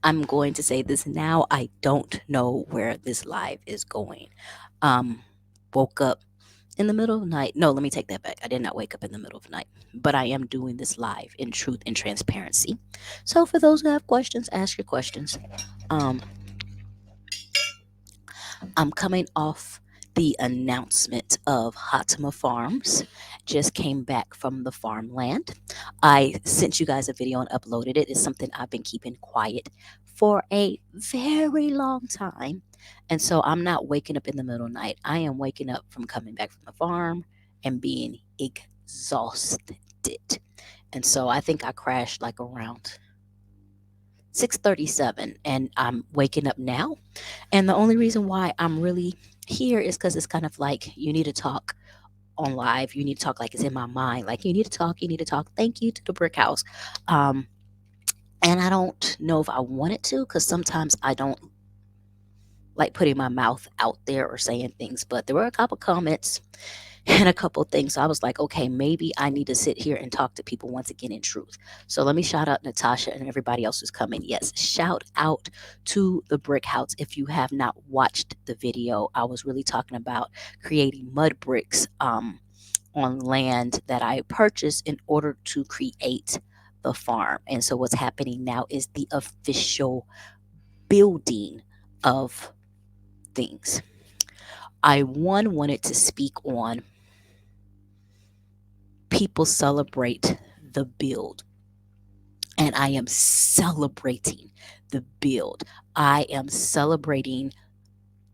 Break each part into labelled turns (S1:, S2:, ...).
S1: I'm going to say this now. I don't know where this live is going. Um, woke up in the middle of the night. No, let me take that back. I did not wake up in the middle of the night, but I am doing this live in truth and transparency. So for those who have questions, ask your questions. Um, I'm coming off the announcement of Hatima Farms. Just came back from the farmland. I sent you guys a video and uploaded it. It's something I've been keeping quiet for a very long time. And so I'm not waking up in the middle of the night. I am waking up from coming back from the farm and being exhausted. And so I think I crashed like around 6:37 and I'm waking up now, and the only reason why I'm really here is because it's kind of like you need to talk on live. You need to talk like it's in my mind. Like you need to talk. You need to talk. Thank you to the brick house. Um, and I don't know if I wanted to because sometimes I don't like putting my mouth out there or saying things. But there were a couple comments and a couple things. So I was like, okay, maybe I need to sit here and talk to people once again in truth. So let me shout out Natasha and everybody else who's coming. Yes, shout out to the brick house. If you have not watched the video, I was really talking about creating mud bricks on land that I purchased in order to create the farm. And so what's happening now is the official building of things. I wanted to speak on people celebrate the build, and I am celebrating the build. I am celebrating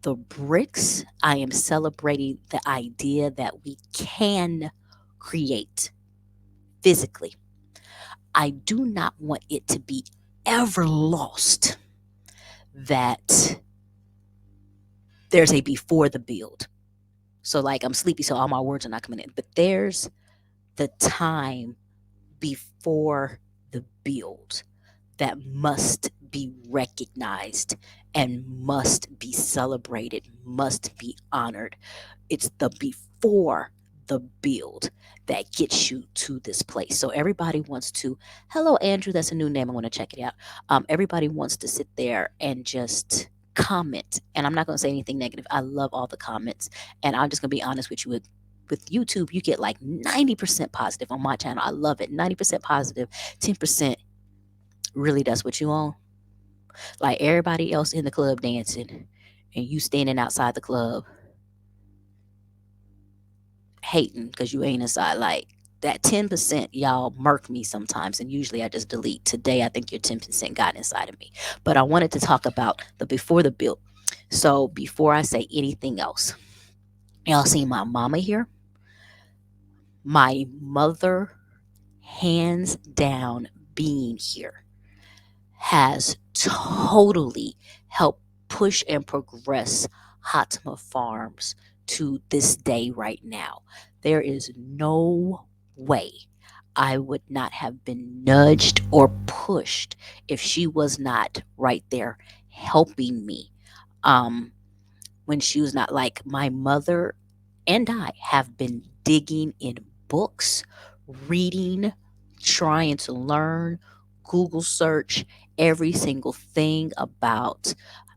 S1: the bricks. I am celebrating the idea that we can create physically. I do not want it to be ever lost that there's a before the build. So, like, I'm sleepy, so all my words are not coming in, but there's the time before the build that must be recognized and must be celebrated, must be honored. It's the before the build that gets you to this place. So everybody wants to, hello, Andrew, that's a new name. I want to check it out. Everybody wants to sit there and just comment. And I'm not going to say anything negative. I love all the comments. And I'm just going to be honest with you with YouTube, you get like 90% positive on my channel. I love it. 90% positive, 10% really that's what you want. Like everybody else in the club dancing and you standing outside the club hating because you ain't inside. Like that 10%, y'all murk me sometimes, and usually I just delete. Today, I think your 10% got inside of me. But I wanted to talk about the before the build. So before I say anything else, y'all see my mama here? My mother, hands down, being here has totally helped push and progress Hatma Farms to this day right now. There is no way I would not have been nudged or pushed if she was not right there helping me. Um, when she was not, like, my mother and I have been digging in books, reading, trying to learn, Google search every single thing about,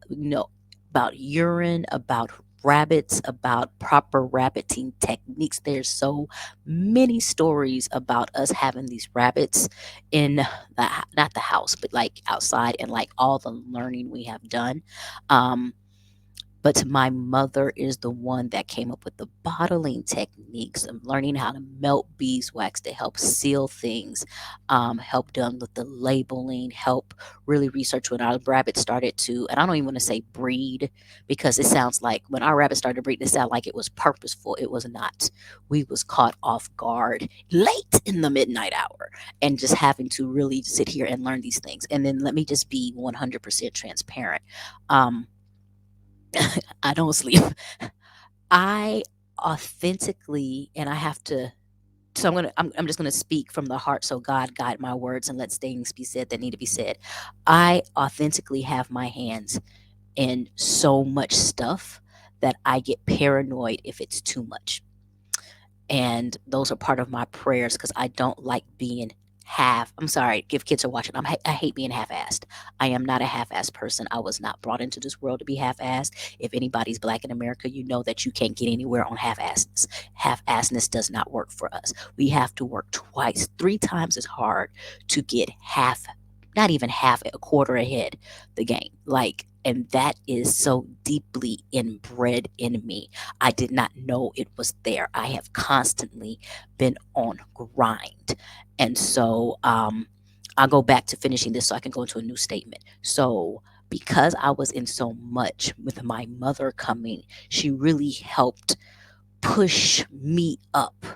S1: you know, about urine, about rabbits, about proper rabbiting techniques. There's so many stories about us having these rabbits in not the house, but like outside, and like all the learning we have done. Um, but my mother is the one that came up with the bottling techniques of learning how to melt beeswax to help seal things, help done with the labeling, help really research when our rabbits started to, and I don't even want to say breed, because it sounds like when our rabbits started breeding, it sounded like it was purposeful. It was not. We was caught off guard late in the midnight hour and just having to really sit here and learn these things. And then let me just be 100% transparent. Um, I don't sleep. I authentically, and I have to. So I'm just gonna speak from the heart. So God guide my words and let things be said that need to be said. I authentically have my hands in so much stuff that I get paranoid if it's too much, and those are part of my prayers because I don't like being I'm sorry if kids are watching. I hate being half-assed. I am not a half-assed person. I was not brought into this world to be half-assed. If anybody's black in America, you know that you can't get anywhere on half-assedness. Half-assedness does not work for us. We have to work twice, three times as hard to get half, not even half, a quarter ahead the game. Like, and that is so deeply inbred in me. I did not know it was there. I have constantly been on grind. And so I'll go back to finishing this so I can go into a new statement. So, because I was in so much with my mother coming, she really helped push me up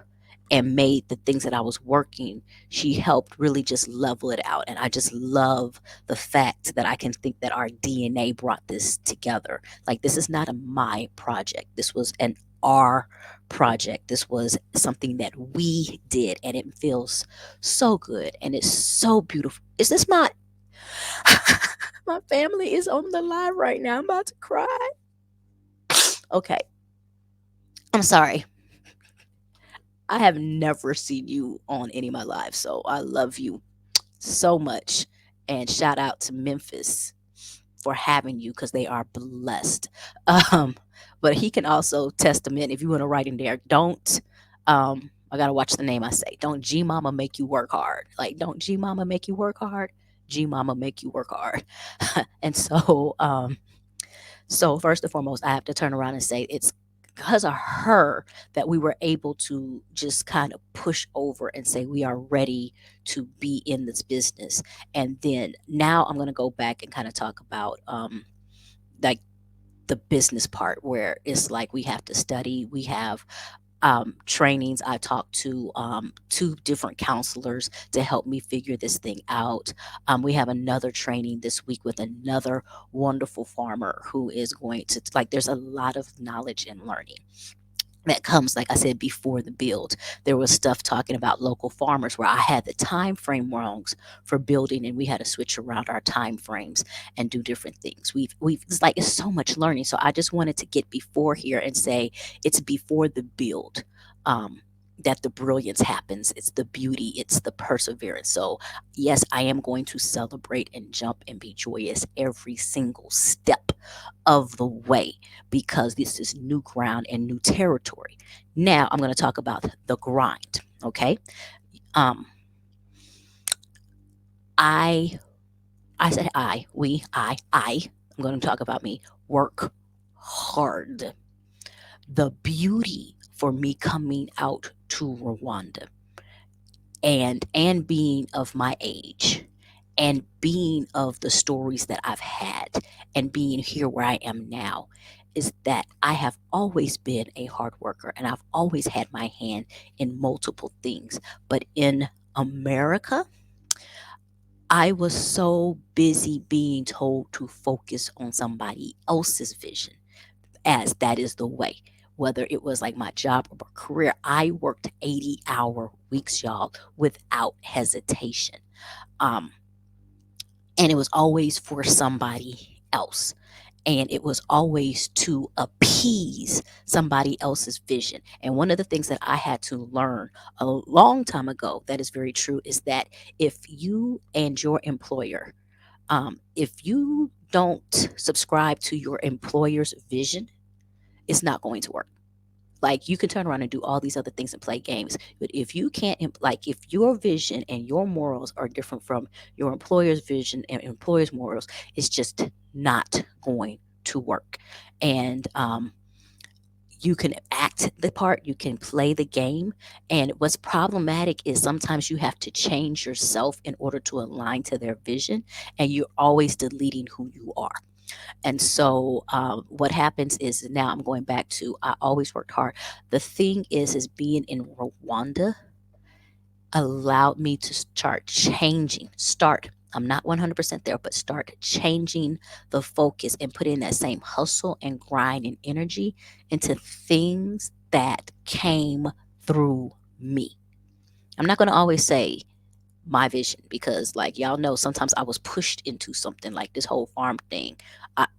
S1: and made the things that I was working, she helped really just level it out. And I just love the fact that I can think that our DNA brought this together. Like, this is not a my project. This was an our project. This was something that we did, and it feels so good and it's so beautiful. Is this my my family is on the live right now? I'm about to cry. Okay. I'm sorry. I have never seen you on any of my lives, so I love you so much. And shout out to Memphis for having you because they are blessed. Um, but he can also testament if you want to write in there. Don't I gotta watch the name I say. Don't G Mama make you work hard. Like, don't G Mama make you work hard. G Mama make you work hard. And so first and foremost, I have to turn around and say it's because of her that we were able to just kind of push over and say we are ready to be in this business. And then now I'm going to go back and kind of talk about like the business part where it's like we have to study. We have trainings. I talked to two different counselors to help me figure this thing out. We have another training this week with another wonderful farmer who is going to, like, there's a lot of knowledge and learning that comes, like I said, before the build. There was stuff talking about local farmers where I had the time frame wrongs for building, and we had to switch around our time frames and do different things. We've it's like it's so much learning. So I just wanted to get before here and say it's before the build. That the brilliance happens. It's the beauty, it's the perseverance. So, yes, I am going to celebrate and jump and be joyous every single step of the way because this is new ground and new territory. Now, I'm going to talk about the grind. Okay. Um, I, I said I'm going to talk about me. Work hard. The beauty for me coming out to Rwanda and being of my age and being of the stories that I've had and being here where I am now is that I have always been a hard worker and I've always had my hand in multiple things. But in America, I was so busy being told to focus on somebody else's vision, as that is the way. Whether it was like my job or career, I worked 80-hour weeks, y'all, without hesitation. Um, and it was always for somebody else. And it was always to appease somebody else's vision. And one of the things that I had to learn a long time ago that is very true is that if you and your employer, if you don't subscribe to your employer's vision, it's not going to work. Like, you can turn around and do all these other things and play games, but if you can't like if your vision and your morals are different from your employer's vision and employer's morals, it's just not going to work. And you can act the part, you can play the game, and what's problematic is sometimes you have to change yourself in order to align to their vision, and you're always deleting who you are. And so what happens is now I'm going back to I always worked hard. The thing is being in Rwanda allowed me to start. I'm not 100% there, but start changing the focus and putting that same hustle and grind and energy into things that came through me. I'm not going to always say my vision because, like, y'all know, sometimes I was pushed into something like this whole farm thing.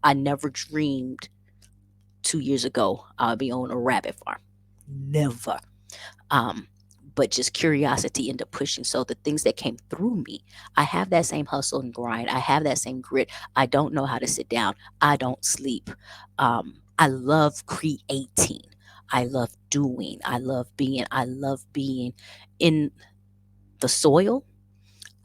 S1: I never dreamed 2 years ago I'd be on a rabbit farm. Never. Um, but just curiosity ended up pushing. So the things that came through me, I have that same hustle and grind. I have that same grit. I don't know how to sit down. I don't sleep. I love creating. I love doing. I love being in the soil.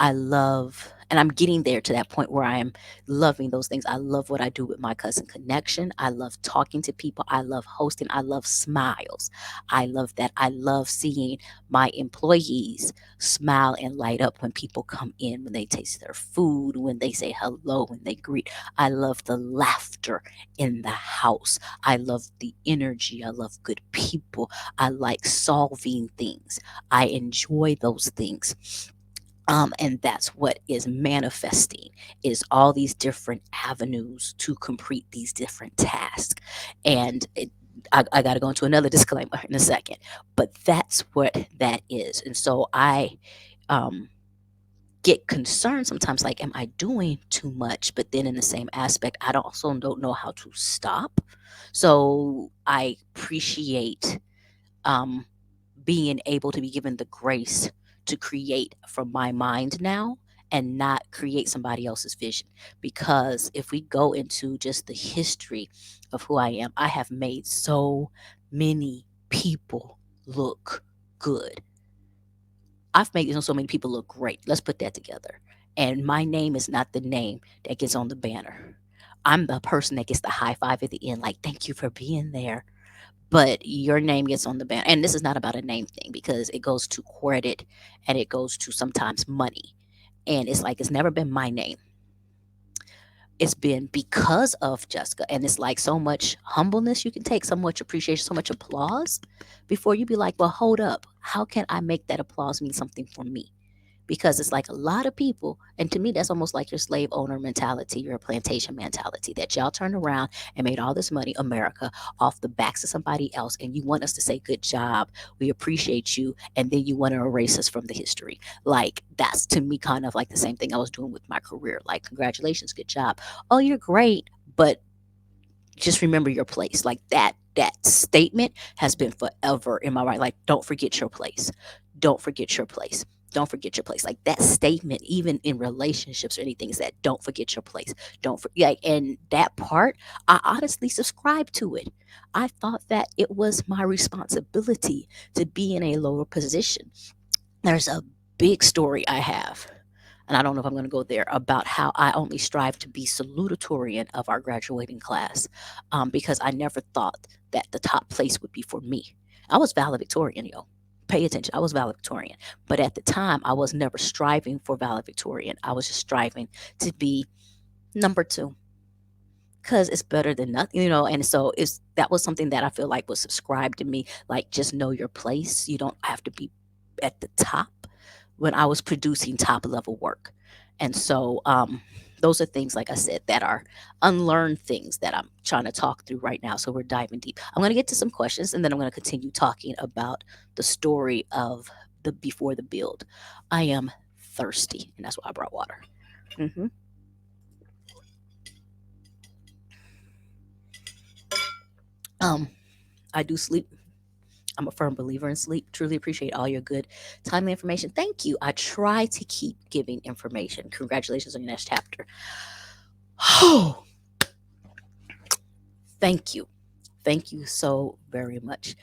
S1: I love, and I'm getting there to that point where I am loving those things. I love what I do with my cousin connection. I love talking to people. I love hosting. I love smiles. I love that. I love seeing my employees smile and light up when people come in, when they taste their food, when they say hello, when they greet. I love the laughter in the house. I love the energy. I love good people. I like solving things. I enjoy those things. And that's what is manifesting, is all these different avenues to complete these different tasks. And I got to go into another disclaimer in a second, but that's what that is. And so I um, get concerned sometimes, like, am I doing too much? But then in the same aspect, I also don't know how to stop. So I appreciate um, being able to be given the grace to create from my mind now and not create somebody else's vision. Because if we go into just the history of who I am, I have made so many people look good. I've made so many people look great. Let's put that together. And my name is not the name that gets on the banner. I'm the person that gets the high five at the end, like, thank you for being there, but your name gets on the banner. And this is not about a name thing, because it goes to credit and it goes to sometimes money. And it's like, it's never been my name. It's been because of Jessica. And it's like so much humbleness you can take, so much appreciation, so much applause before you be like, well, hold up. How can I make that applause mean something for me? Because it's like a lot of people, and to me that's almost like your slave owner mentality, your plantation mentality, that y'all turned around and made all this money, America, off the backs of somebody else, and you want us to say good job, we appreciate you, and then you want to erase us from the history. Like, that's to me kind of like the same thing I was doing with my career. Like, congratulations, good job, oh, you're great, but just remember your place. Like, that statement has been forever in my mind. Like, don't forget your place. Don't forget your place. Don't forget your place. Like, that statement, even in relationships or anything, is that don't forget your place. Don't forget. Like, and that part, I honestly subscribed to it. I thought that it was my responsibility to be in a lower position. There's a big story I have, and I don't know if I'm going to go there, about how I only strive to be salutatorian of our graduating class, because I never thought that the top place would be for me. I was valedictorian, yo. Pay attention. I was valedictorian. But at the time, I was never striving for valedictorian. I was just striving to be number two, because it's better than nothing, and so that was something that I feel like was subscribed to me, like, just know your place. You don't have to be at the top, when I was producing top level work. And so those are things, like I said, that are unlearned things that I'm trying to talk through right now. So we're diving deep. I'm going to get to some questions, and then I'm going to continue talking about the story of the before the build. I am thirsty, and that's why I brought water. hmm um I do sleep. I'm a firm believer in sleep. Truly appreciate all your good, timely information. Thank you. I try to keep giving information. Congratulations on your next chapter. Oh, thank you. Thank you so very much.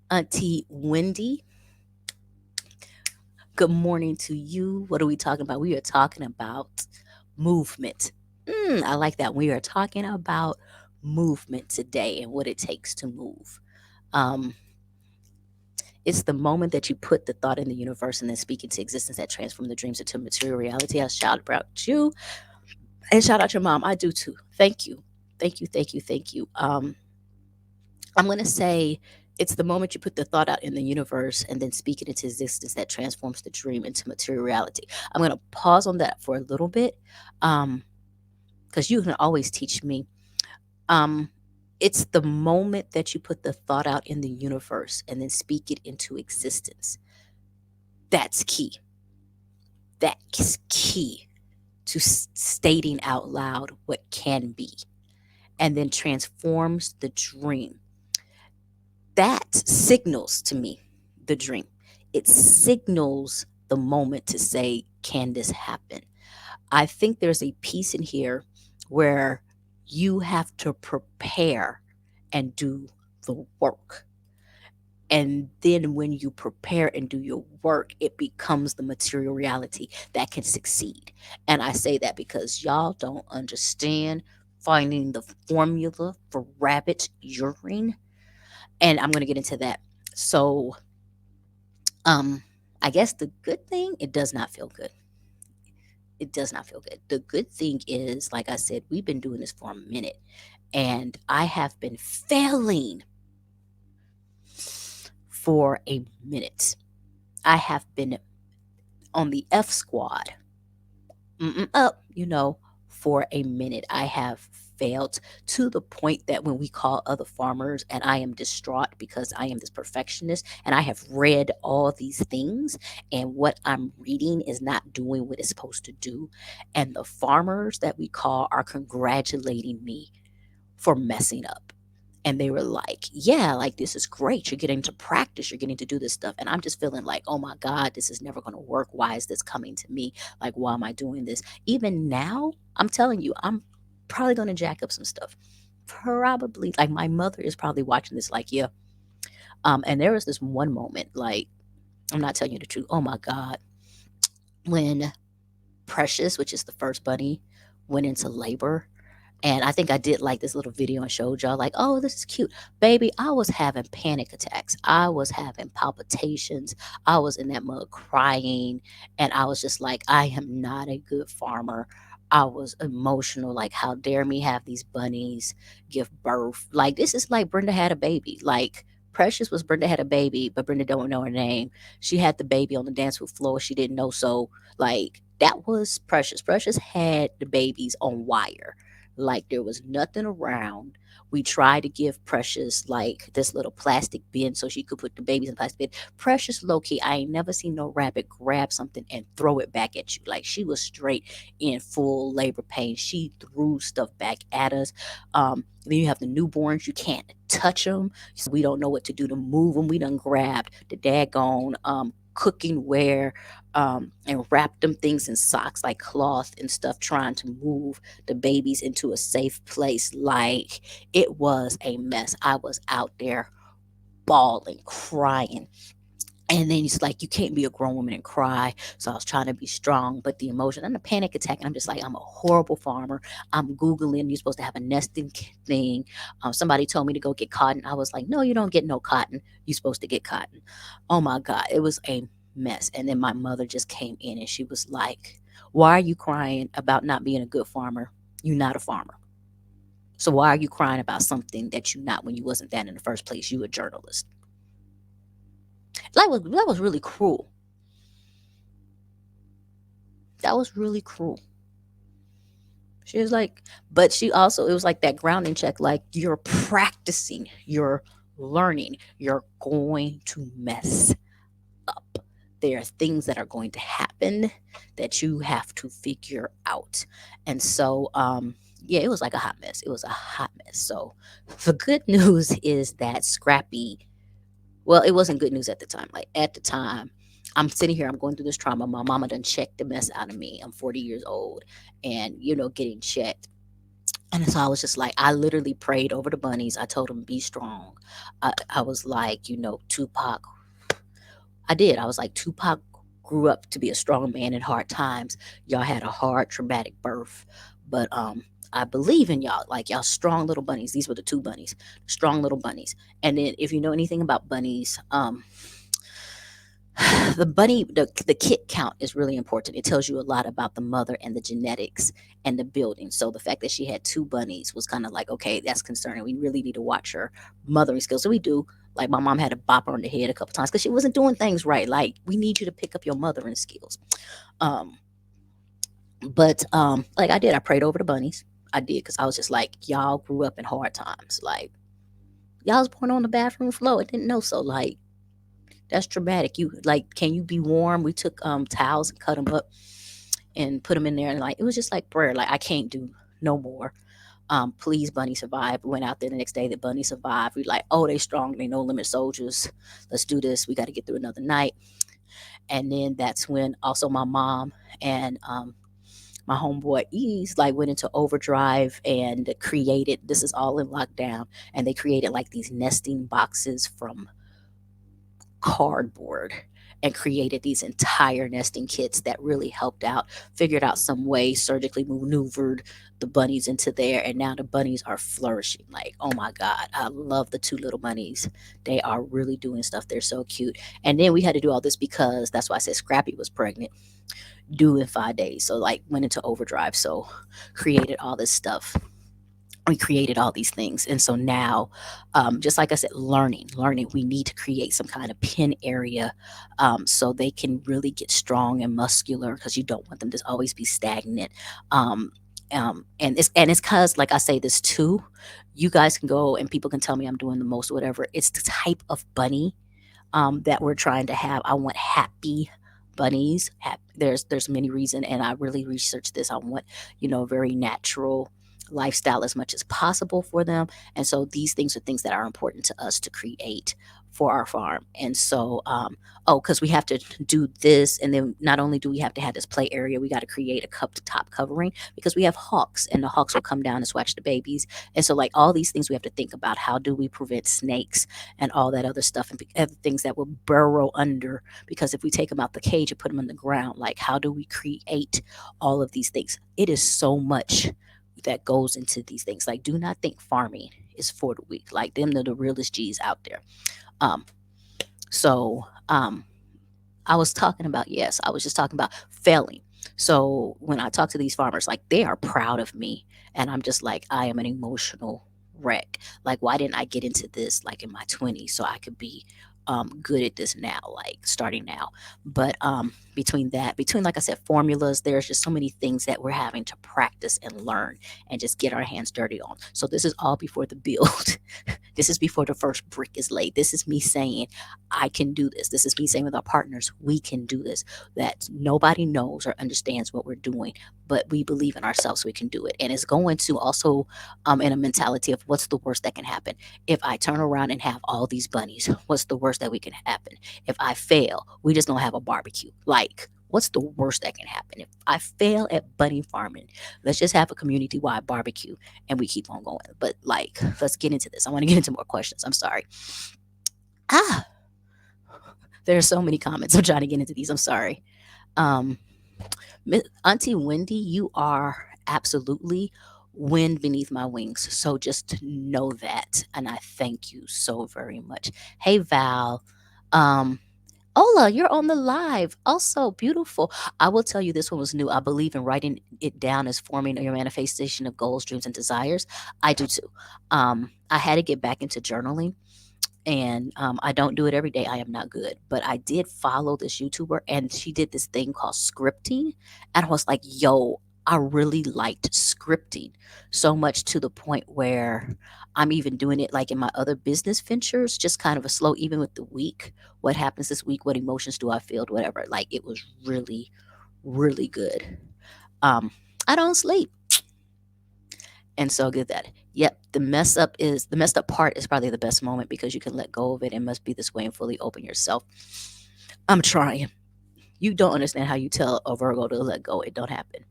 S1: Auntie Wendy, good morning to you. What are we talking about? We are talking about movement. I like that. We are talking about movement today and what it takes to move. Um, It's the moment that you put the thought in the universe and then speak into existence that transform the dreams into material reality. I shout out you and shout out your mom. I do too. Thank you. Thank you. Thank you. Thank you. I'm going to say it's the moment you put the thought out in the universe and then speak it into existence that transforms the dream into material reality. I'm going to pause on that for a little bit, because you can always teach me. Um, it's the moment that you put the thought out in the universe and then speak it into existence. That's key. That's key to stating out loud what can be, and then transforms the dream. That signals to me the dream. it signals the moment to say, can this happen? I think there's a piece in here where you have to prepare and do the work. And then when you prepare and do your work, it becomes the material reality that can succeed. And I say that because y'all don't understand finding the formula for rabbit urine. And I'm going to get into that. So, um, I guess the good thing, it does not feel good. It does not feel good. The good thing is, like I said, we've been doing this for a minute and I have been failing for a minute. I have been on the F squad, up, for a minute. I have failed to the point that when we call other farmers, and I am distraught because I am this perfectionist and I have read all these things, and what I'm reading is not doing what it's supposed to do. And the farmers that we call are congratulating me for messing up. And they were like, yeah, like this is great. You're getting to practice. You're getting to do this stuff. And I'm just feeling like, oh my God, this is never going to work. Why is this coming to me? Like, why am I doing this? Even now, I'm telling you, I'm probably going to jack up some stuff. Probably, like, my mother is probably watching this, like, yeah. And there was this one moment, like, I'm not telling you the truth. Oh my God. When Precious, which is the first bunny, went into labor, and I think I did like this little video and showed y'all, like, oh, this is cute. Baby, I was having panic attacks. I was having palpitations. I was in that mug crying. And I was just like, I am not a good farmer. I was emotional. Like, how dare me have these bunnies give birth? Like, this is like Brenda had a baby. Like, Precious was Brenda had a baby, but Brenda don't know her name. She had the baby on the dance floor. She didn't know. So, like, that was Precious. Precious had the babies on wire, like there was nothing around. We tried to give Precious like this little plastic bin so she could put the babies in plastic bin. Precious, low key, I ain't never seen no rabbit grab something and throw it back at you. Like she was straight in full labor pain. She threw stuff back at us. Then you have the newborns. You can't touch them. So we don't know what to do to move them. We done grabbed the daggone cooking ware, and wrapped them things in socks like cloth and stuff, trying to move the babies into a safe place. Like it was a mess. I was out there bawling, crying. And then he's like, you can't be a grown woman and cry. So I was trying to be strong, but the emotion and the panic attack. And I'm just like, I'm a horrible farmer. I'm Googling, you're supposed to have a nesting thing. Somebody told me to go get cotton. I was like, no, you don't get no cotton. You're supposed to get cotton. Oh my God. It was a mess. And then my mother just came in and she was like, why are you crying about not being a good farmer? You're not a farmer. So why are you crying about something that you're not when you wasn't that in the first place? You a journalist. That was really cruel. That was really cruel. She was like, but she also, it was like that grounding check, like you're practicing, you're learning, you're going to mess up. There are things that are going to happen that you have to figure out. And so, yeah, it was like a hot mess. It was a hot mess. So the good news is that Scrappy, well, it wasn't good news at the time. Like at the time, I'm sitting here, I'm going through this trauma. My mama done checked the mess out of me. I'm 40 years old and, getting checked. And so I was just like, I literally prayed over the bunnies. I told them, be strong. I was like, Tupac. I did. I was like, Tupac grew up to be a strong man in hard times. Y'all had a hard, traumatic birth. But I believe in y'all. Like, y'all strong little bunnies. These were the two bunnies, strong little bunnies. And then if you know anything about bunnies, the kit count is really important. It tells you a lot about the mother and the genetics and the building. So the fact that she had two bunnies was kind of like, okay, that's concerning. We really need to watch her mothering skills. So we do. Like my mom had to bop her on the head a couple times because she wasn't doing things right. Like we need you to pick up your mothering skills. um but like I did, I prayed over the bunnies. I did, because I was just like, y'all grew up in hard times. Like y'all was born on the bathroom floor. I didn't know. So like, that's traumatic. You like, can you be warm? We took towels and cut them up and put them in there, and like it was just like prayer. Like I can't do no more. Please, Bunny survived. We went out there the next day. The Bunny survived. We like, oh, they strong. They no limit soldiers. Let's do this. We got to get through another night. And then that's when also my mom and my homeboy Ease like went into overdrive and created. This is all in lockdown, and they created like these nesting boxes from cardboard and created these entire nesting kits that really helped out, figured out some way, surgically maneuvered the bunnies into there, and now the bunnies are flourishing. Like, oh my God, I love the two little bunnies. They are really doing stuff. They're so cute. And then we had to do all this because that's why I said Scrappy was pregnant, due in 5 days. So, like, went into overdrive. So, created all this stuff. We created all these things, and so now, just like I said, learning, we need to create some kind of pin area, so they can really get strong and muscular, because you don't want them to always be stagnant. um, and it's because, like I say this too, you guys can go and people can tell me I'm doing the most or whatever. It's the type of bunny that we're trying to have. I want happy bunnies. There's many reasons, and I really researched this. I want, very natural lifestyle as much as possible for them, and so these things are things that are important to us to create for our farm. And so, because we have to do this, and then not only do we have to have this play area, we got to create a cup top covering, because we have hawks, and the hawks will come down and swatch the babies. And so, like, all these things we have to think about: how do we prevent snakes and all that other stuff, and other things that will burrow under, because if we take them out the cage and put them on the ground, like, how do we create all of these things? It is so much that goes into these things. Like, do not think farming is for the weak. Like, them are the realest G's out there. um so I was talking about, yes, I was just talking about failing. So when I talk to these farmers, like, they are proud of me. And I'm just like, I am an emotional wreck. Like, why didn't I get into this like in my 20s so I could be good at this now, like starting now? But between, like I said, formulas, there's just so many things that we're having to practice and learn and just get our hands dirty on. So this is all before the build. This is before the first brick is laid. This is me saying, I can do this. This is me saying with our partners, we can do this. That nobody knows or understands what we're doing, but we believe in ourselves, we can do it. And it's going to also, in a mentality of, what's the worst that can happen? If I turn around and have all these bunnies, what's the worst that we can happen? If I fail, we just don't have a barbecue. Like, what's the worst that can happen? If I fail at bunny farming, let's just have a community wide barbecue and we keep on going. But, like, let's get into this. I want to get into more questions. I'm sorry. Ah, there are so many comments. I'm trying to get into these. I'm sorry. Um, Auntie Wendy, you are absolutely wind beneath my wings. So just know that. And I thank you so very much. Hey, Val. Um, Ola, you're on the live. Also beautiful. I will tell you, this one was new. I believe in writing it down as forming your manifestation of goals, dreams, and desires. I do too. I had to get back into journaling, and I don't do it every day. I am not good, but I did follow this YouTuber, and she did this thing called scripting, and I was like, "Yo, I really liked scripting so much, to the point where I'm even doing it like in my other business ventures, just kind of a slow, even with the week. What happens this week? What emotions do I feel? Whatever. Like, it was really, really good. Um, I don't sleep, and so good that. Yep, the messed up part is probably the best moment, because you can let go of it and must be this way and fully open yourself. I'm trying. You don't understand how you tell a Virgo to let go. It don't happen.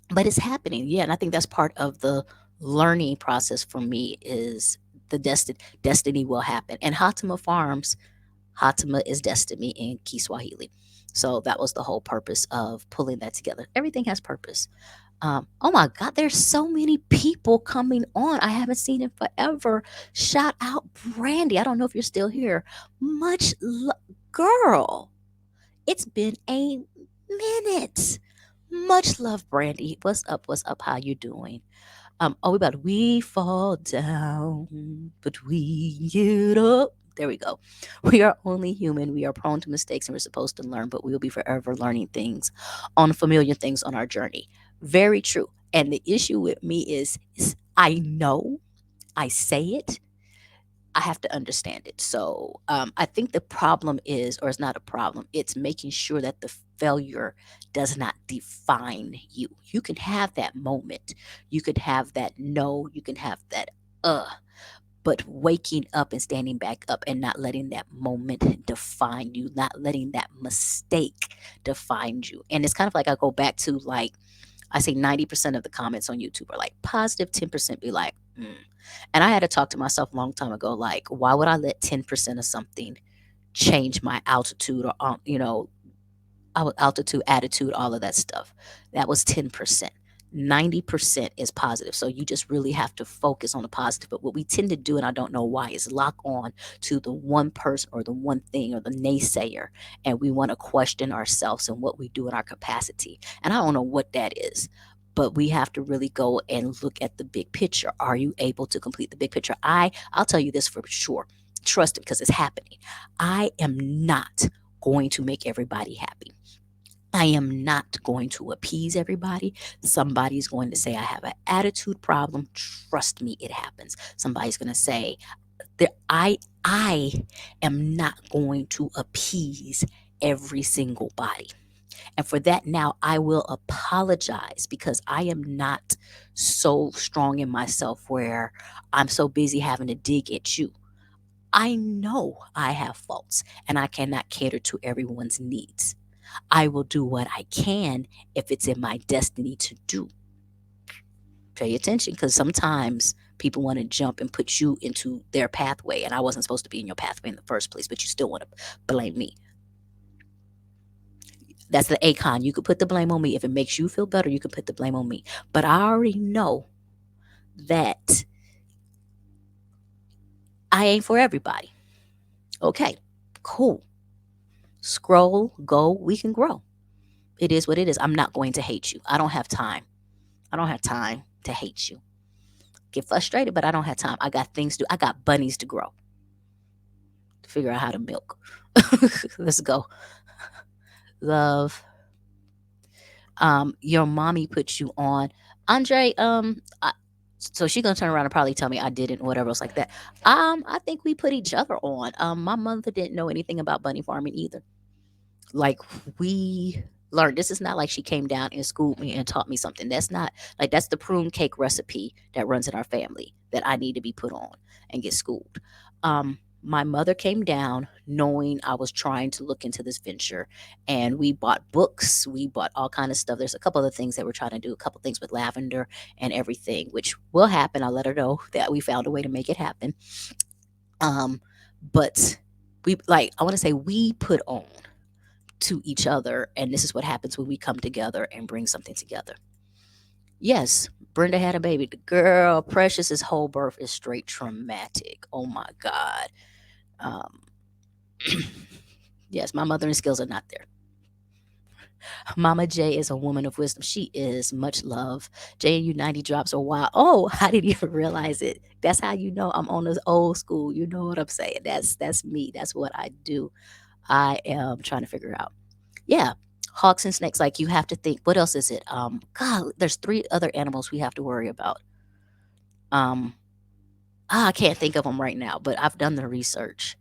S1: But it's happening. Yeah, and I think that's part of the learning process for me, is the destiny will happen. And Hatima Farms, Hatima is destiny in Kiswahili. So that was the whole purpose of pulling that together. Everything has purpose. Oh my God, there's so many people coming on. I haven't seen it forever. Shout out Brandy. I don't know if you're still here. Girl, it's been a minute. Much love, Brandy. What's up? What's up? How you doing? We fall down, but we get up. There we go. We are only human. We are prone to mistakes, and we're supposed to learn, but we will be forever learning things, on familiar things on our journey. Very true. And the issue with me is I know, I say it, I have to understand it. So I think the problem is, or it's not a problem, it's making sure that the failure does not define you. You can have that moment, you can have that no, you can have that uh, but waking up and standing back up and not letting that moment define you, not letting that mistake define you. And it's kind of like I go back to like, I say 90% of the comments on YouTube are like positive, 10% be like, mm. And I had to talk to myself a long time ago, like, why would I let 10% of something change my altitude or, altitude, attitude, all of that stuff? That was 10%. 90% is positive. So you just really have to focus on the positive. But what we tend to do, and I don't know why, is lock on to the one person or the one thing or the naysayer. And we want to question ourselves and what we do in our capacity. And I don't know what that is. But we have to really go and look at the big picture. Are you able to complete the big picture? I'll tell you this for sure. Trust it because it's happening. I am not going to make everybody happy. I am not going to appease everybody. Somebody's going to say I have an attitude problem. Trust me, it happens. Somebody's going to say that I am not going to appease every single body. And for that now I will apologize because I am not so strong in myself where I'm so busy having to dig at you. I know I have faults and I cannot cater to everyone's needs. I will do what I can if it's in my destiny to do. Pay attention because sometimes people want to jump and put you into their pathway, and I wasn't supposed to be in your pathway in the first place, but you still want to blame me. That's the Akon. You could put the blame on me. If it makes you feel better, you can put the blame on me. But I already know that I ain't for everybody. Okay, cool. Scroll, go, we can grow. It is what it is. I'm not going to hate you. I don't have time. I don't have time to hate you. Get frustrated, but I don't have time. I got things to do. I got bunnies to grow, to figure out how to milk. Let's go. Love. Your mommy put you on. Andre, so she gonna turn around and probably tell me I didn't or whatever else like that. I think we put each other on. My mother didn't know anything about bunny farming either. Like we learned, this is not like she came down and schooled me and taught me something. That's not like, that's the prune cake recipe that runs in our family that I need to be put on and get schooled. My mother came down knowing I was trying to look into this venture, and we bought books, we bought all kind of stuff. There's a couple other things that we're trying to do, a couple things with lavender and everything, which will happen. I'll let her know that we found a way to make it happen. But we, like, I want to say we put on to each other, and this is what happens when we come together and bring something together. Yes, Brenda had a baby. The girl, Precious's whole birth is straight traumatic. Oh my God. Um, yes, my mothering skills are not there. Mama J is a woman of wisdom. She is much love. JNU 90 drops a while. Oh, I didn't even realize it. That's how you know I'm on this old school. You know what I'm saying? That's me. That's what I do. I am trying to figure out. Yeah. Hawks and snakes, like you have to think, what else is it? God, there's three other animals we have to worry about. Um, I can't think of them right now, but I've done the research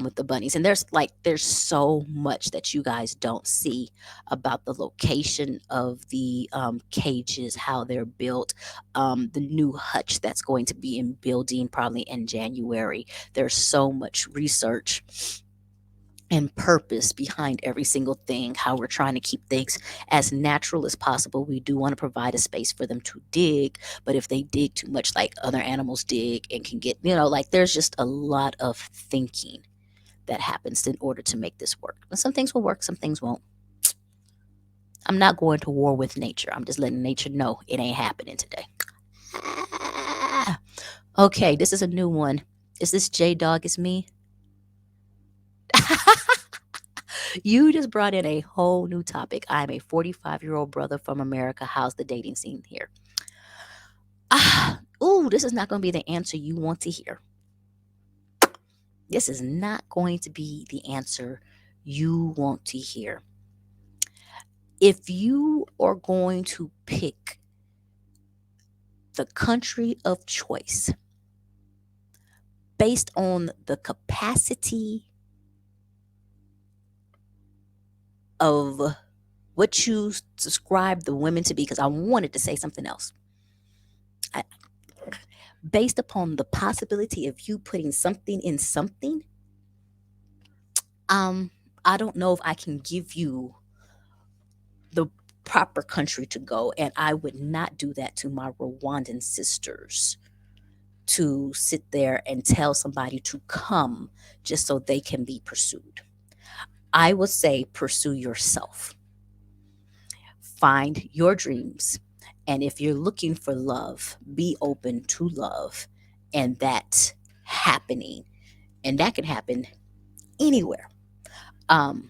S1: with the bunnies, and there's so much that you guys don't see about the location of the cages, how they're built, the new hutch that's going to be in building probably in January. There's so much research and purpose behind every single thing, how we're trying to keep things as natural as possible. We do want to provide a space for them to dig, but if they dig too much, like other animals dig and can get, like there's just a lot of thinking that happens in order to make this work. And some things will work, some things won't. I'm not going to war with nature. I'm just letting nature know it ain't happening today. Okay, this is a new one. Is this J Dog? Is me? You just brought in a whole new topic. I'm a 45-year-old brother from America. How's the dating scene here? Ooh, this is not going to be the answer you want to hear. This is not going to be the answer you want to hear. If you are going to pick the country of choice based on the capacity of what you describe the women to be, because I wanted to say something else. I, based upon the possibility of you putting something in something, um, I don't know if I can give you the proper country to go, and I would not do that to my Rwandan sisters, to sit there and tell somebody to come just so they can be pursued. I would say pursue yourself. Find your dreams. And if you're looking for love, be open to love and that happening. And that can happen anywhere. Um,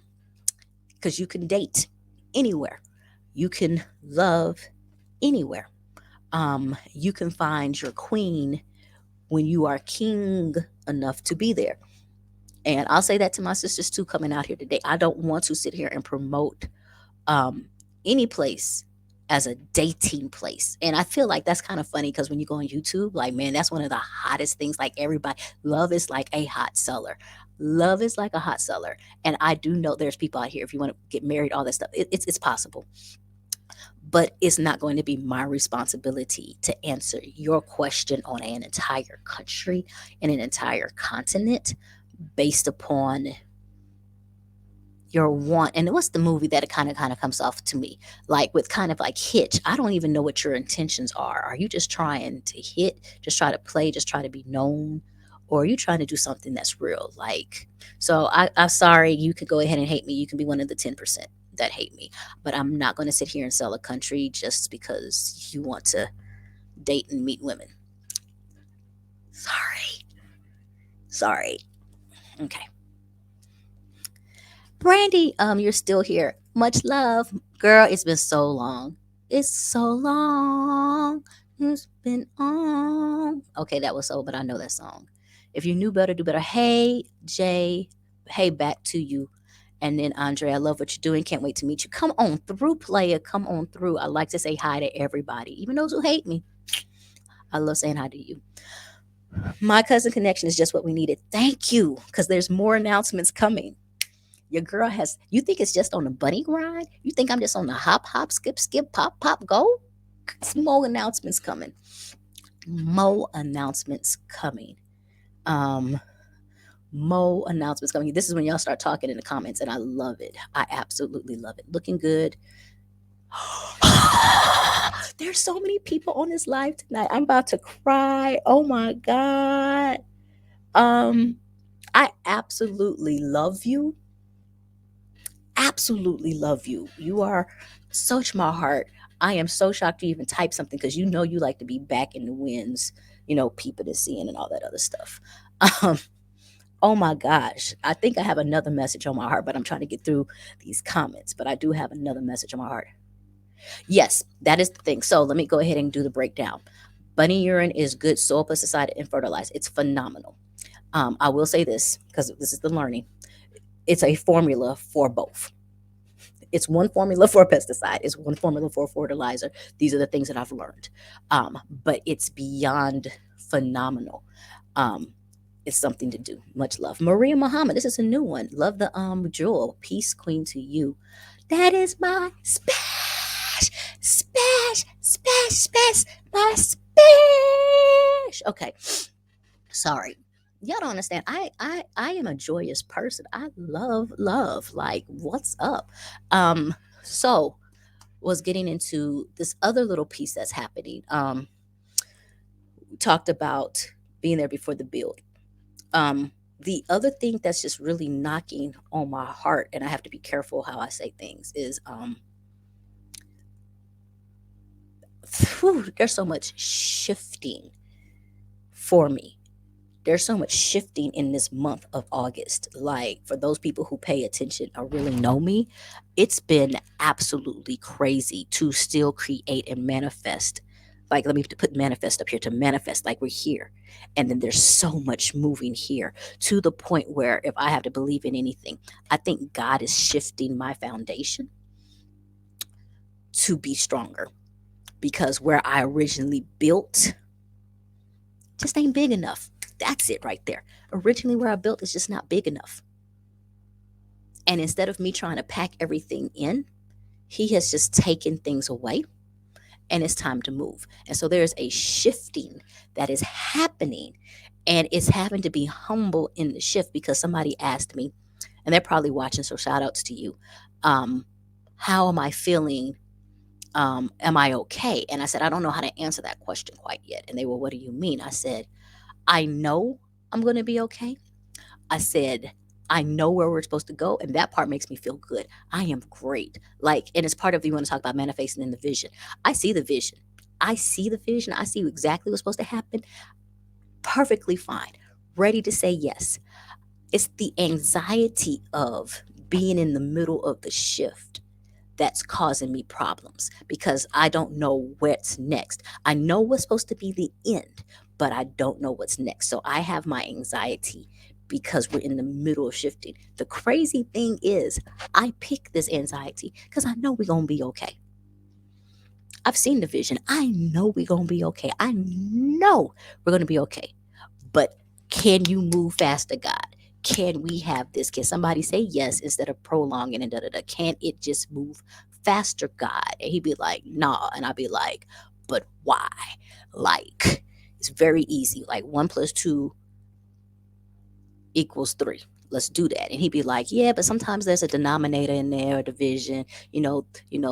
S1: because you can date anywhere. You can love anywhere. You can find your queen when you are king enough to be there. And I'll say that to my sisters too coming out here today. I don't want to sit here and promote um, any place as a dating place. And I feel like that's kind of funny because when you go on YouTube, like, man, that's one of the hottest things. Like, everybody, love is like a hot seller. Love is like a hot seller. And I do know there's people out here, if you want to get married, all that stuff, it's possible. But it's not going to be my responsibility to answer your question on an entire country and an entire continent based upon your want. And what's the movie that it kind of comes off to me like with kind of like Hitch? I don't even know what your intentions are you just trying to hit, just try to play, just try to be known, or are you trying to do something that's real? Like, so I'm sorry, you could go ahead and hate me, you can be one of the 10% that hate me, but I'm not going to sit here and sell a country just because you want to date and meet women. Sorry. Sorry. Okay. Brandy, you're still here. Much love. Girl, it's been so long. It's so long. It's been on. Okay, that was so, but I know that song. If you knew better, do better. Hey, Jay. Hey, back to you. And then Andre, I love what you're doing. Can't wait to meet you. Come on through, player. Come on through. I like to say hi to everybody, even those who hate me. I love saying hi to you. My cousin connection is just what we needed. Thank you, because there's more announcements coming. Your girl has, you think it's just on the bunny grind? You think I'm just on the hop, hop, skip, skip, pop, pop, go? More announcements coming. More announcements coming. Um, More announcements coming. This is when y'all start talking in the comments, and I love it. I absolutely love it. Looking good. There's so many people on this live tonight. I'm about to cry. Oh my God. Um, I absolutely love you, absolutely love you. You are so to my heart. I am so shocked you even type something because you know you like to be back in the winds, peeping and seeing and all that other stuff. Um, oh my gosh. I think I have another message on my heart, but I'm trying to get through these comments. But I do have another message on my heart. Yes, that is the thing. So let me go ahead and do the breakdown. Bunny urine is good soil pesticide and fertilizer. It's phenomenal. I will say this because this is the learning. It's a formula for both. It's one formula for a pesticide. It's one formula for a fertilizer. These are the things that I've learned. But it's beyond phenomenal. Um, it's something to do. Much love. Maria Muhammad. This is a new one. Love the jewel. Peace, queen to you. That is my spash. Spash. Spash. Spash. My spash. Okay. Sorry. Y'all don't understand. I am a joyous person. I love love. Like, what's up? So was getting into this other little piece that's happening. We talked about being there before the build. The other thing that's just really knocking on my heart, and I have to be careful how I say things, is there's so much shifting for me. There's so much shifting in this month of August. Like, for those people who pay attention or really know me, it's been absolutely crazy to still create and manifest. Like, let me put manifest up here, to manifest like we're here. And then there's so much moving here, to the point where if I have to believe in anything, I think God is shifting my foundation to be stronger, because where I originally built just ain't big enough. That's it right there. Originally, where I built is just not big enough. And instead of me trying to pack everything in, he has just taken things away and it's time to move. And so there's a shifting that is happening, and it's having to be humble in the shift because somebody asked me, and they're probably watching, so shout outs to you. Um, how am I feeling? Am I okay? And I said, I don't know how to answer that question quite yet. And they were, what do you mean? I said, I know I'm going to be okay. I said, I know where we're supposed to go, and that part makes me feel good. I am great. Like, and it's part of, you want to talk about manifesting in the vision. I see the vision. I see the vision. I see exactly what's supposed to happen. Perfectly fine. Ready to say yes. It's the anxiety of being in the middle of the shift that's causing me problems because I don't know what's next. I know what's supposed to be the end, but I don't know what's next. So I have my anxiety because we're in the middle of shifting. The crazy thing is, I pick this anxiety because I know we're going to be okay. I've seen the vision. I know we're going to be okay. I know we're going to be okay. But can you move faster, God? Can we have this? Can somebody say yes instead of prolonging and da da da? Can it just move faster, God? And he'd be like, nah. And I'd be like, but why? Like, it's very easy. Like 1 + 2 = 3. Let's do that. And he'd be like, yeah, but sometimes there's a denominator in there, a division.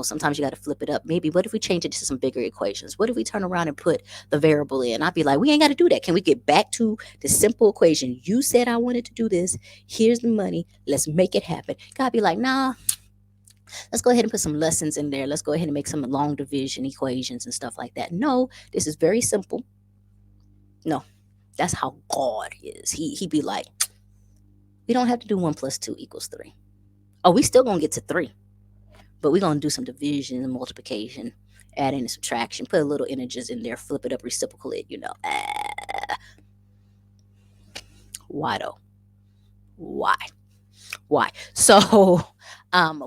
S1: Sometimes you got to flip it up. Maybe what if we change it to some bigger equations? What if we turn around and put the variable in? I'd be like, we ain't got to do that. Can we get back to the simple equation? You said I wanted to do this. Here's the money. Let's make it happen. God be like, nah, let's go ahead and put some lessons in there. Let's go ahead and make some long division equations and stuff like that. No, this is very simple. No, that's how God is. He'd be like, we don't have to do 1 + 2 = 3. Oh, we still gonna get to 3, but we're gonna do some division and multiplication, adding and subtraction, put a little integers in there, flip it up, reciprocal it. Why though? Why? Why? So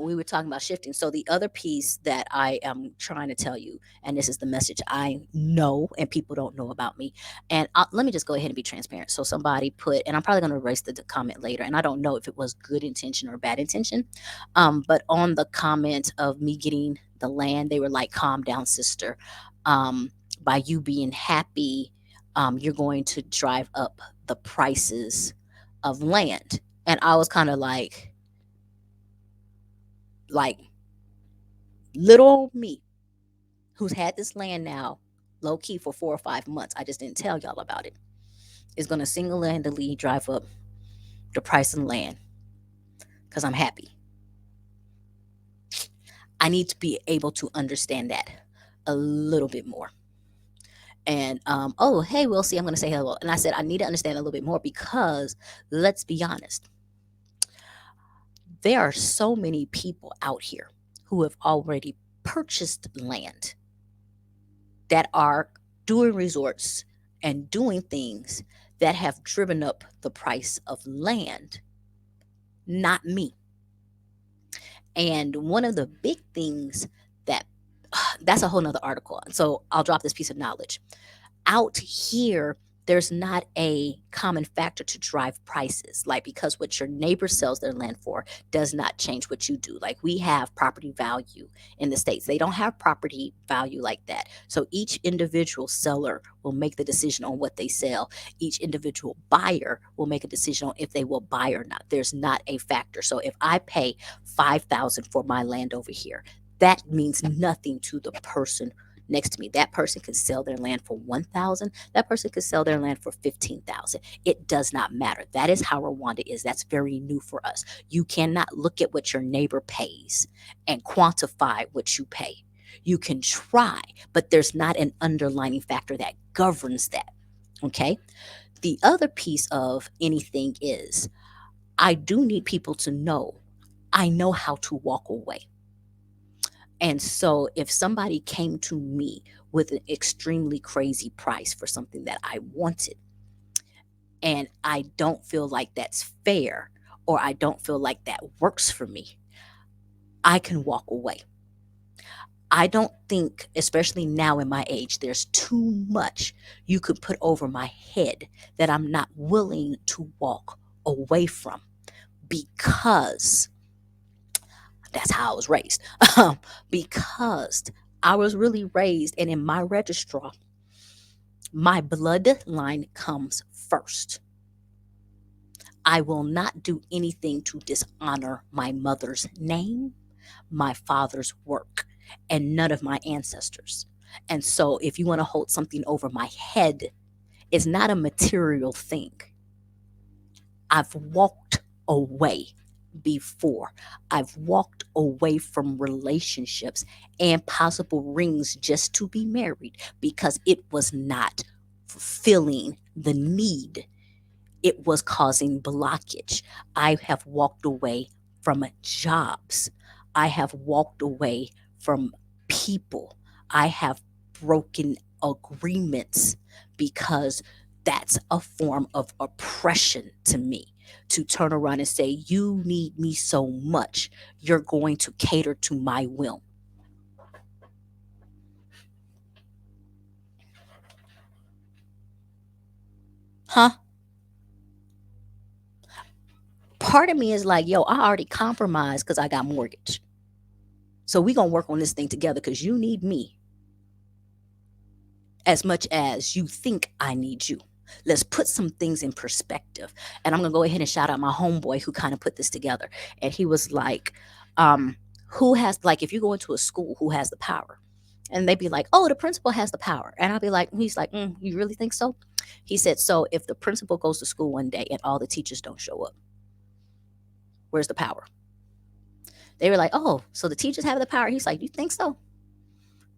S1: we were talking about shifting. So the other piece that I am trying to tell you, and this is the message I know and people don't know about me, and let me just go ahead and be transparent. So somebody put, and I'm probably going to erase the comment later, and I don't know if it was good intention or bad intention, but on the comment of me getting the land, they were like, calm down, sister. By you being happy, you're going to drive up the prices of land. And I was kind of like little old me, who's had this land now low key for 4 or 5 months. I just didn't tell y'all about it. Is going to single handedly drive up the price of land because I'm happy. I need to be able to understand that a little bit more. And oh, hey, we'll see. I'm going to say hello. And I said, I need to understand a little bit more because let's be honest. There are so many people out here who have already purchased land that are doing resorts and doing things that have driven up the price of land, not me. And one of the big things that's a whole nother article. So I'll drop this piece of knowledge. Out here, there's not a common factor to drive prices, like because what your neighbor sells their land for does not change what you do. Like we have property value in the States, they don't have property value like that. So each individual seller will make the decision on what they sell. Each individual buyer will make a decision on if they will buy or not. There's not a factor. So if I pay 5,000 for my land over here, that means nothing to the person next to me. That person could sell their land for 1,000. That person could sell their land for 15,000. It does not matter. That is how Rwanda is. That's very new for us. You cannot look at what your neighbor pays and quantify what you pay. You can try, but there's not an underlying factor that governs that. Okay. The other piece of anything is I do need people to know I know how to walk away. And so if somebody came to me with an extremely crazy price for something that I wanted, and I don't feel like that's fair, or I don't feel like that works for me, I can walk away. I don't think, especially now in my age, there's too much you could put over my head that I'm not willing to walk away from, because that's how I was raised. Because I was really raised, and in my registrar, my bloodline comes first. I will not do anything to dishonor my mother's name, my father's work, and none of my ancestors. And so, if you want to hold something over my head, it's not a material thing. I've walked away before. I've walked away from relationships and possible rings just to be married because it was not fulfilling the need, it was causing blockage. I have walked away from jobs. I have walked away from people. I have broken agreements because that's a form of oppression to me. To turn around and say, you need me so much, you're going to cater to my will. Huh? Part of me is like, yo, I already compromised because I got mortgage. So we gonna work on this thing together because you need me as much as you think I need you. Let's put some things in perspective. And I'm gonna go ahead and shout out my homeboy who kind of put this together. And he was like, um, who has, like, if you go into a school, who has the power? And they'd be like, oh, the principal has the power. And I'll be like, he's like, you really think so? He said, so if the principal goes to school one day and all the teachers don't show up, where's the power? They were like, oh, so the teachers have the power. He's like, you think so?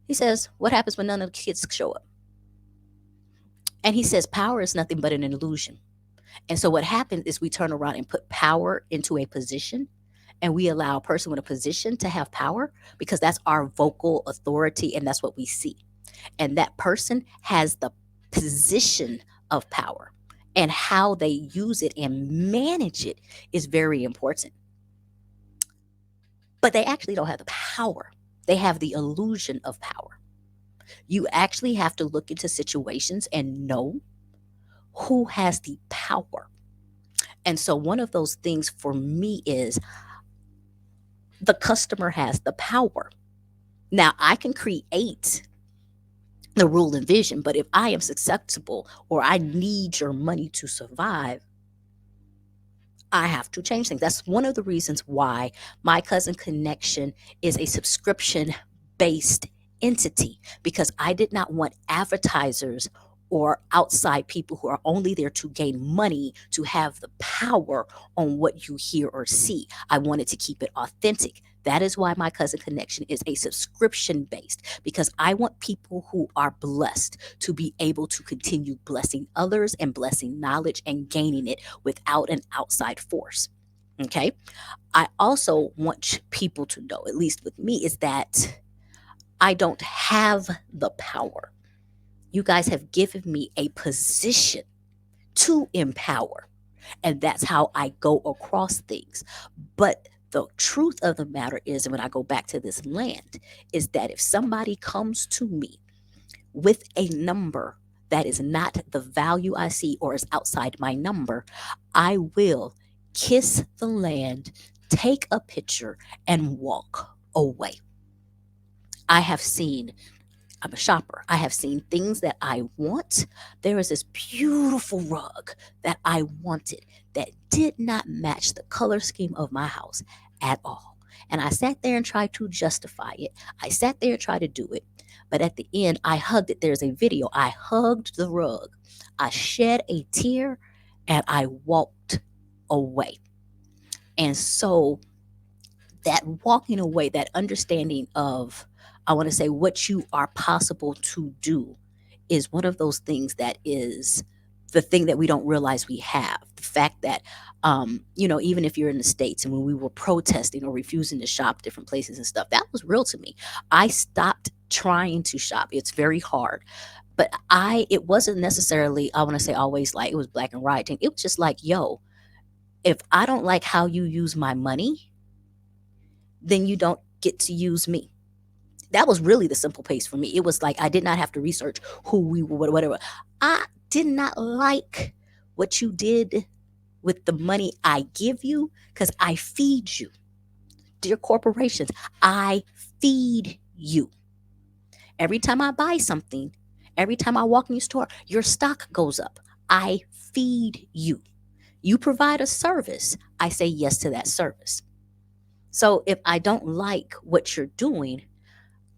S1: He says, what happens when none of the kids show up? And he says, power is nothing but an illusion. And so what happens is we turn around and put power into a position, and we allow a person with a position to have power because that's our vocal authority and that's what we see. And that person has the position of power, and how they use it and manage it is very important. But they actually don't have the power. They have the illusion of power. You actually have to look into situations and know who has the power. And so one of those things for me is the customer has the power. Now I can create the rule and vision, but if I am susceptible or I need your money to survive, I have to change things. That's one of the reasons why my cousin connection is a subscription based entity, because I did not want advertisers or outside people who are only there to gain money to have the power on what you hear or see. I wanted to keep it authentic. That is why my cousin connection is a subscription based, because I want people who are blessed to be able to continue blessing others and blessing knowledge and gaining it without an outside force. Okay. I also want people to know, at least with me, is that I don't have the power. You guys have given me a position to empower, and that's how I go across things. But the truth of the matter is, and when I go back to this land, is that if somebody comes to me with a number that is not the value I see or is outside my number, I will kiss the land, take a picture, and walk away. I have seen, I'm a shopper. I have seen things that I want. There is this beautiful rug that I wanted that did not match the color scheme of my house at all. And I sat there and tried to justify it. I sat there and tried to do it. But at the end, I hugged it. There's a video. I hugged the rug. I shed a tear and I walked away. And so that walking away, that understanding of, I want to say, what you are possible to do is one of those things that is the thing that we don't realize we have. The fact that, even if you're in the States and when we were protesting or refusing to shop different places and stuff, that was real to me. I stopped trying to shop. It's very hard. But it wasn't necessarily, I want to say always like it was black and white thing. It was just like, yo, if I don't like how you use my money, then you don't get to use me. That was really the simple pace for me. It was like I did not have to research who we were, whatever. I did not like what you did with the money I give you because I feed you. Dear corporations, I feed you. Every time I buy something, every time I walk in your store, your stock goes up. I feed you. You provide a service. I say yes to that service. So if I don't like what you're doing,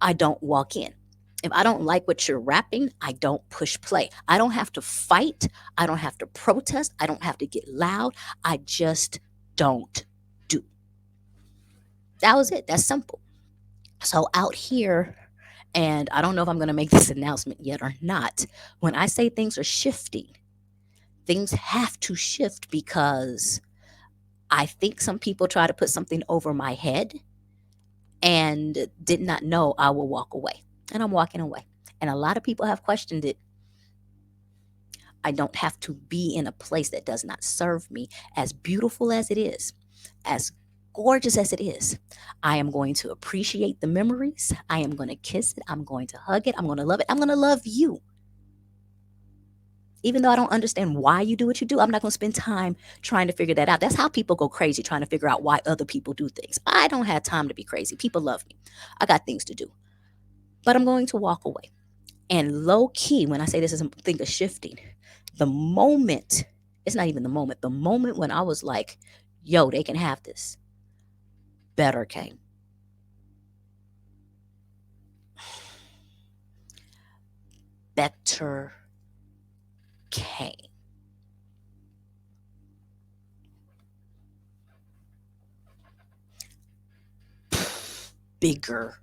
S1: I don't walk in. If I don't like what you're rapping, I don't push play. I don't have to fight. I don't have to protest. I don't have to get loud. I just don't do. That was it. That's simple. So out here, and I don't know if I'm going to make this announcement yet or not, when I say things are shifting, things have to shift because I think some people try to put something over my head and did not know I will walk away. And I'm walking away. And a lot of people have questioned it. I don't have to be in a place that does not serve me. As beautiful as it is, as gorgeous as it is, I am going to appreciate the memories. I am going to kiss it. I'm going to hug it. I'm going to love it. I'm going to love you. Even though I don't understand why you do what you do, I'm not going to spend time trying to figure that out. That's how people go crazy, trying to figure out why other people do things. I don't have time to be crazy. People love me. I got things to do. But I'm going to walk away. And low key, when I say this is a thing of shifting, the moment, it's not even the moment when I was like, yo, they can have this, better came. Better came. Bigger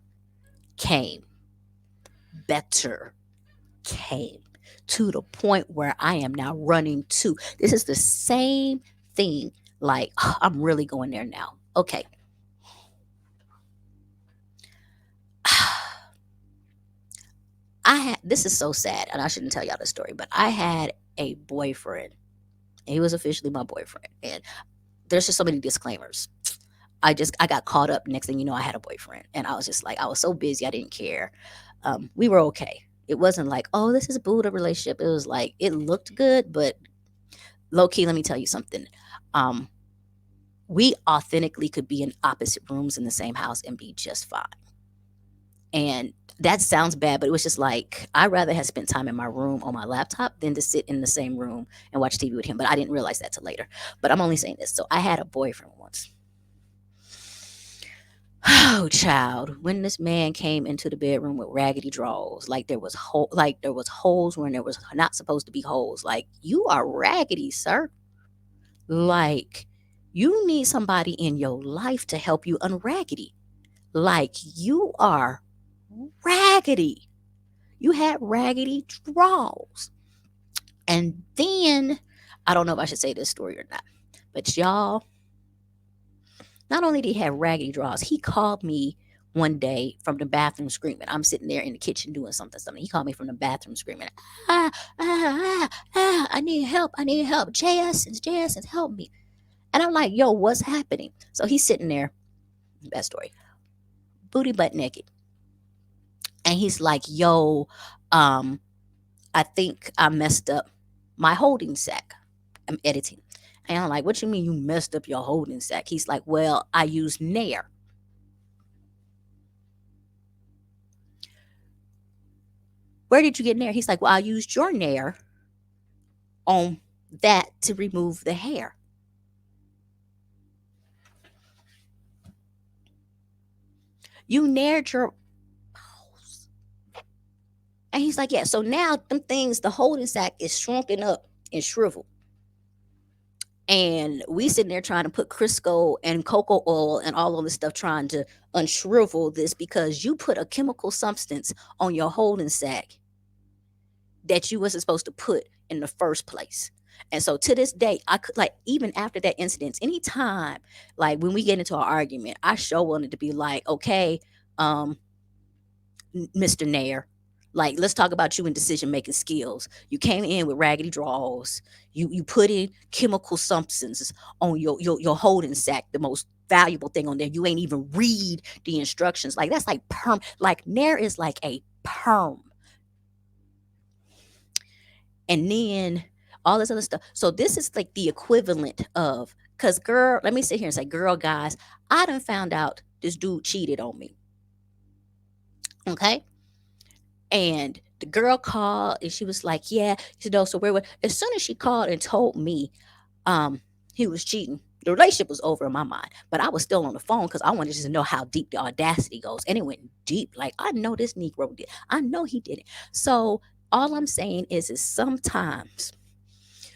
S1: came. Better came. To the point where I am now running to. This is the same thing. Like, I'm really going there now. Okay. This is so sad, and I shouldn't tell y'all this story, but I had a boyfriend. He was officially my boyfriend. And there's just so many disclaimers. I got caught up. Next thing you know, I had a boyfriend, and I was just like, I was so busy, I didn't care. We were okay. It wasn't like, oh, this is a Buddha relationship. It was like it looked good, but low key, let me tell you something. Um, we authentically could be in opposite rooms in the same house and be just fine. And that sounds bad, but it was just like I'd rather have spent time in my room on my laptop than to sit in the same room and watch TV with him. But I didn't realize that till later. But I'm only saying this. So I had a boyfriend once. Oh, child! When this man came into the bedroom with raggedy drawers, like there was holes when there was not supposed to be holes. Like you are raggedy, sir. Like you need somebody in your life to help you unraggedy. Like you are raggedy. You had raggedy drawers. And then I don't know if I should say this story or not, but y'all, not only did he have raggedy drawers, he called me one day from the bathroom screaming. I'm sitting there in the kitchen doing something. He called me from the bathroom screaming, I need help. I need help. J Essence, help me. And I'm like, yo, what's happening? So he's sitting there, best story, booty butt naked. And he's like, yo, I think I messed up my holding sack. I'm editing. And I'm like, what you mean you messed up your holding sack? He's like, well, I used Nair. Where did you get Nair? He's like, well, I used your Nair on that to remove the hair. You Naired your balls. And he's like, yeah. So now them things, the holding sack is shrunken up and shriveled. And we sitting there trying to put Crisco and cocoa oil and all of this stuff trying to unshrivel this because you put a chemical substance on your holding sack that you wasn't supposed to put in the first place. And so to this day, I could like even after that incident, anytime like when we get into an argument, I sure wanted to be like, okay, Mr. Nair, Like, let's talk about you in decision making skills. You came in with raggedy drawers. You put in chemical substances on your holding sack, the most valuable thing on there. You ain't even read the instructions. Like, that's like perm. Like, Nair is like a perm. And then all this other stuff. So this is like the equivalent of, because girl, let me sit here and say, girl, guys, I done found out this dude cheated on me. Okay. And the girl called and she was like, yeah, you know, so where, as soon as she called and told me um he was cheating, the relationship was over in my mind. But I was still on the phone because I wanted to know how deep the audacity goes. And it went deep. Like, I know this Negro did. I know he did it. So all I'm saying is sometimes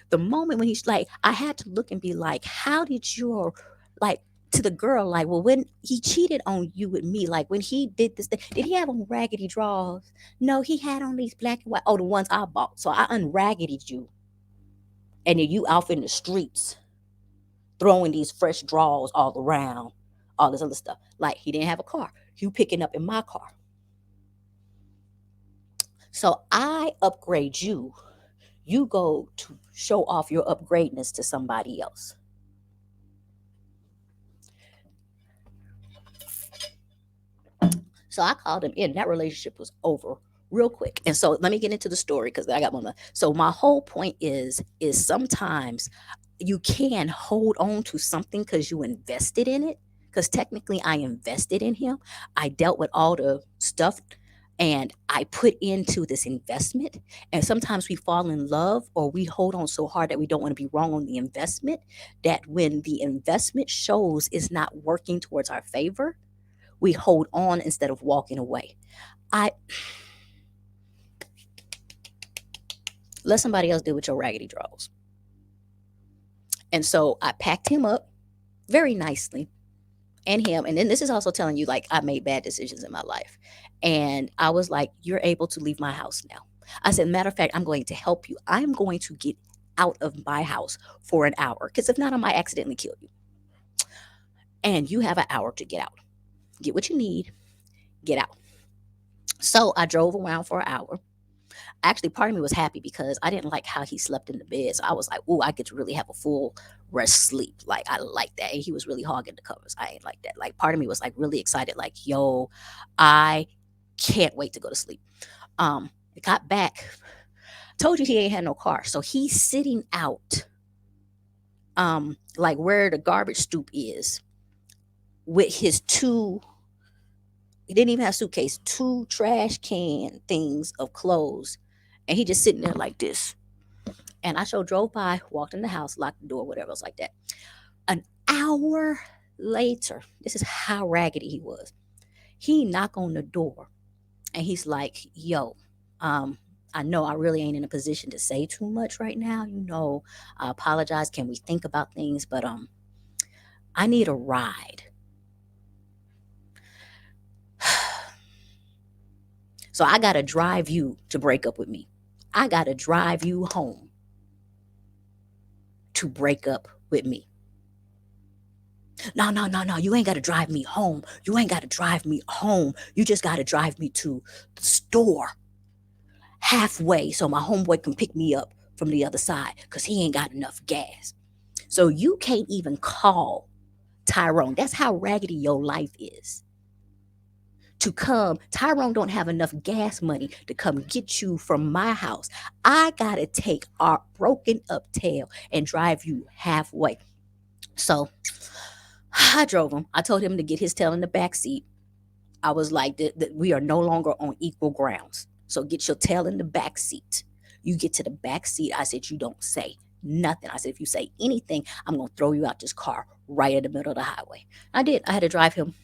S1: the moment when he's like, I had to look and be like, how did your, like, to the girl, like, well, when he cheated on you with me, like when he did this thing, did he have on raggedy drawers? No, he had on these black and white. Oh, the ones I bought. So I unraggedied you. And then you out in the streets throwing these fresh drawers all around, all this other stuff. Like, he didn't have a car. You picking up in my car. So I upgrade you. You go to show off your upgradeness to somebody else. So I called him in. That relationship was over real quick. And so let me get into the story because I got one. So my whole point is sometimes you can hold on to something because you invested in it. Because technically I invested in him. I dealt with all the stuff and I put into this investment. And sometimes we fall in love or we hold on so hard that we don't want to be wrong on the investment, that when the investment shows is not working towards our favor, we hold on instead of walking away. I let somebody else deal with your raggedy drawers. And so I packed him up very nicely and him. And then this is also telling you, like, I made bad decisions in my life. And I was like, you're able to leave my house now. I said, matter of fact, I'm going to help you. I'm going to get out of my house for an hour. Because if not, I might accidentally kill you. And you have an hour to get out. Get what you need, get out. So I drove around for an hour. Actually, part of me was happy because I didn't like how he slept in the bed. So I was like, "Ooh, I get to really have a full rest sleep." Like, I like that. And he was really hogging the covers. I ain't like that. Like, part of me was like really excited. Like, yo, I can't wait to go to sleep. I got back. Told you he ain't had no car, so he's sitting out, like where the garbage stoop is, with his two. He didn't even have a suitcase, two trash can things of clothes, and he just sitting there like this. And I drove by, walked in the house, locked the door, whatever else like that. An hour later, this is how raggedy he was. He knocked on the door and he's like, yo, I know I really ain't in a position to say too much right now. You know, I apologize. Can we think about things? But I need a ride. So I gotta drive you to break up with me. I gotta drive you home to break up with me. No, no, no, no. You ain't got to drive me home. You ain't got to drive me home. You just got to drive me to the store halfway so my homeboy can pick me up from the other side because he ain't got enough gas. So you can't even call Tyrone. That's how raggedy your life is. To come, Tyrone don't have enough gas money to come get you from my house. I gotta take our broken up tail and drive you halfway. So I drove him. I told him to get his tail in the back seat. I was like, we are no longer on equal grounds. So get your tail in the back seat. You get to the back seat. I said, you don't say nothing. I said, if you say anything, I'm going to throw you out this car right in the middle of the highway. I did. I had to drive him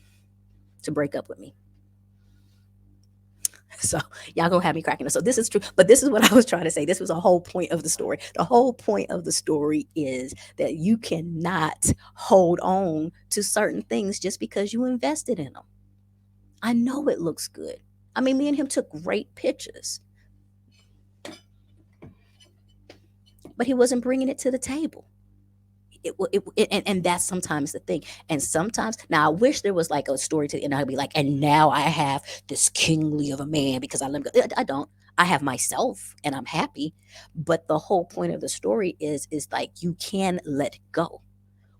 S1: to break up with me. So y'all gonna have me cracking up. So this is true, but this is what I was trying to say. This was a whole point of the story. The whole point of the story is that you cannot hold on to certain things just because you invested in them. I know it looks good. I mean, me and him took great pictures, but he wasn't bringing it to the table. And that's sometimes the thing. And sometimes, now I wish there was like a story to the end. I'd be like, and now I have this kingly of a man because I let him go. I don't. I have myself and I'm happy. But the whole point of the story is like you can let go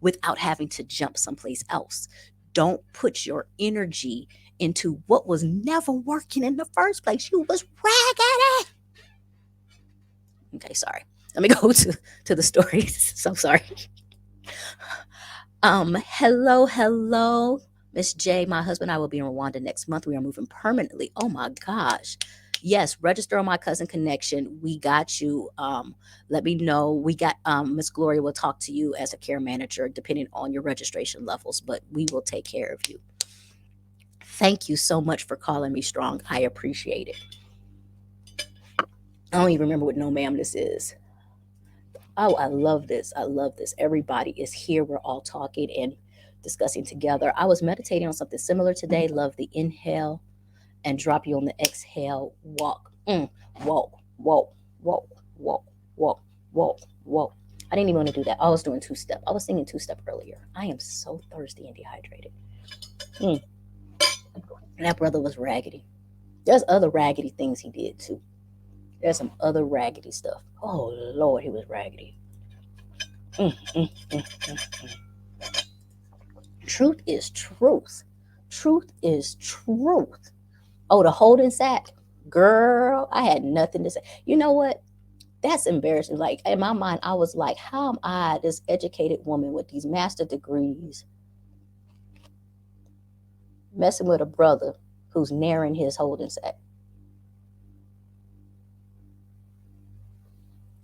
S1: without having to jump someplace else. Don't put your energy into what was never working in the first place. You was raggedy. Okay, sorry. Let me go to the stories. So sorry. Hello, hello, Miss J. My husband and I will be in Rwanda next month. We are moving permanently. Oh my gosh. Yes, register on my cousin connection. We got you. Let me know. We got Miss Gloria will talk to you as a care manager, depending on your registration levels, but we will take care of you. Thank you so much for calling me strong. I appreciate it. I don't even remember what no ma'am this is. Oh, I love this. I love this. Everybody is here. We're all talking and discussing together. I was meditating on something similar today. Love the inhale and drop you on the exhale. Walk. Walk, walk, walk, walk, walk, walk, walk. I didn't even want to do that. I was doing two step. I was singing two step earlier. I am so thirsty and dehydrated. Mm. And that brother was raggedy. There's other raggedy things he did too. There's some other raggedy stuff. Oh Lord, he was raggedy. Mm, mm, mm, mm. Truth is truth. Truth is truth. Oh, the holding sack. Girl, I had nothing to say. You know what? That's embarrassing. Like in my mind, I was like, how am I, this educated woman with these master degrees, messing with a brother who's narrowing his holding sack?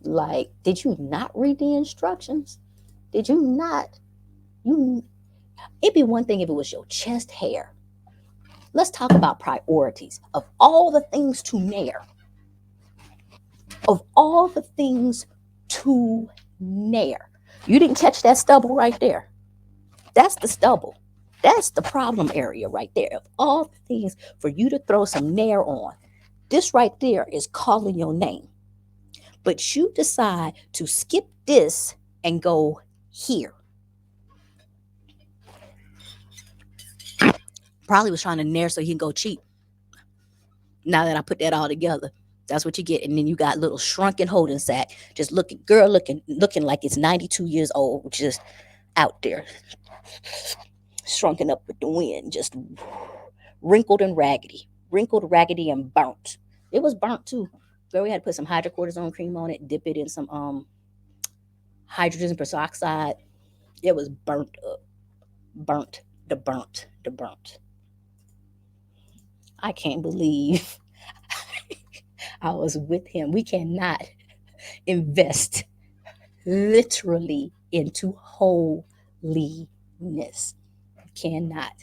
S1: Like, did you not read the instructions? Did you not? You It'd be one thing if it was your chest hair. Let's talk about priorities. Of all the things to nair, of all the things to nair, you didn't catch that stubble right there. That's the stubble. That's the problem area right there. Of all the things for you to throw some nair on, this right there is calling your name. But you decide to skip this and go here. Probably was trying to nair so he can go cheat. Now that I put that all together, that's what you get. And then you got little shrunken holding sack, just looking like it's 92 years old, just out there, shrunken up with the wind, just wrinkled, raggedy, and burnt. It was burnt too. Girl, we had to put some hydrocortisone cream on it, dip it in some hydrogen peroxide. It was burnt up, burnt. I can't believe I was with him. We cannot invest literally into holiness. Cannot.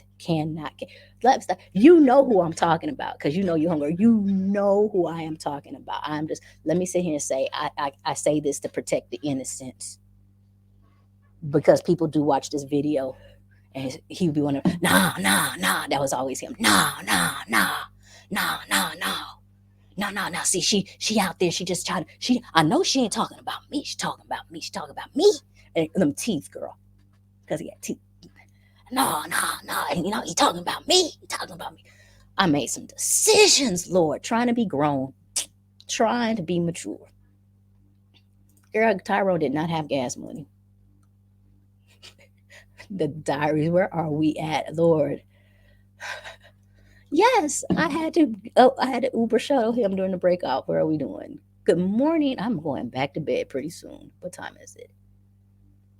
S1: You know who I'm talking about because you know you're hungry. You know who I am talking about. I'm just, let me sit here and say, I say this to protect the innocents because people do watch this video and he would be one of, nah. That was always him. Nah. See, she out there. She just trying to. I know she ain't talking about me. She talking about me. She talking about me. And them teeth, girl, because he had teeth. No. And you know he talking about me. He talking about me. I made some decisions, Lord, trying to be grown, trying to be mature. Girl, Tyrone did not have gas money. The diaries. Where are we at, Lord? Yes, I had to. Oh, I had to Uber shuttle him during the breakout. Where are we doing? Good morning. I'm going back to bed pretty soon. What time is it?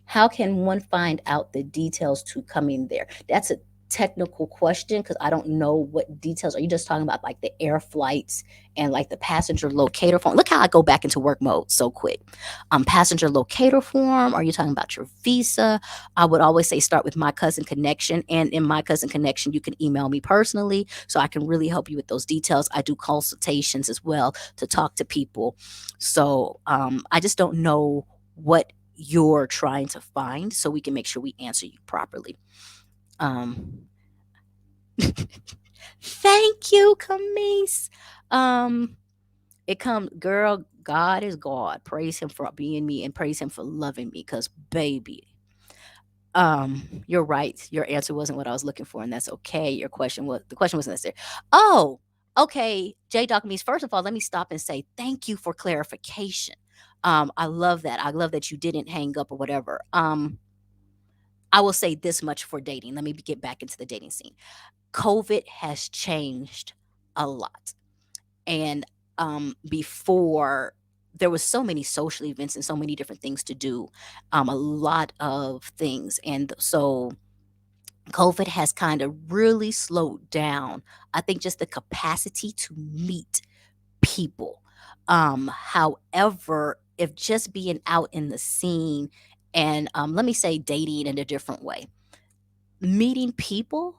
S1: How can one find out the details to coming there? That's a technical question because I don't know what details. Are you just talking about like the air flights and like the passenger locator form? Look how I go back into work mode so quick. Passenger locator form. Are you talking about your visa? I would always say start with My Cousin Connection. And in My Cousin Connection, you can email me personally so I can really help you with those details. I do consultations as well to talk to people. So I just don't know what you're trying to find so we can make sure we answer you properly. Um, thank you, Camise. It comes, girl, God is God. Praise him for being me and praise him for loving me because, baby, You're right. Your answer wasn't what I was looking for, and that's okay. The question wasn't necessary. Oh, okay. J Doc means first of all, let me stop and say thank you for clarification. I love that. I love that you didn't hang up or whatever. I will say this much for dating. Let me get back into the dating scene. COVID has changed a lot. And before there was so many social events and so many different things to do, a lot of things. And so COVID has kind of really slowed down, I think, just the capacity to meet people. However, if just being out in the scene and let me say dating in a different way, meeting people,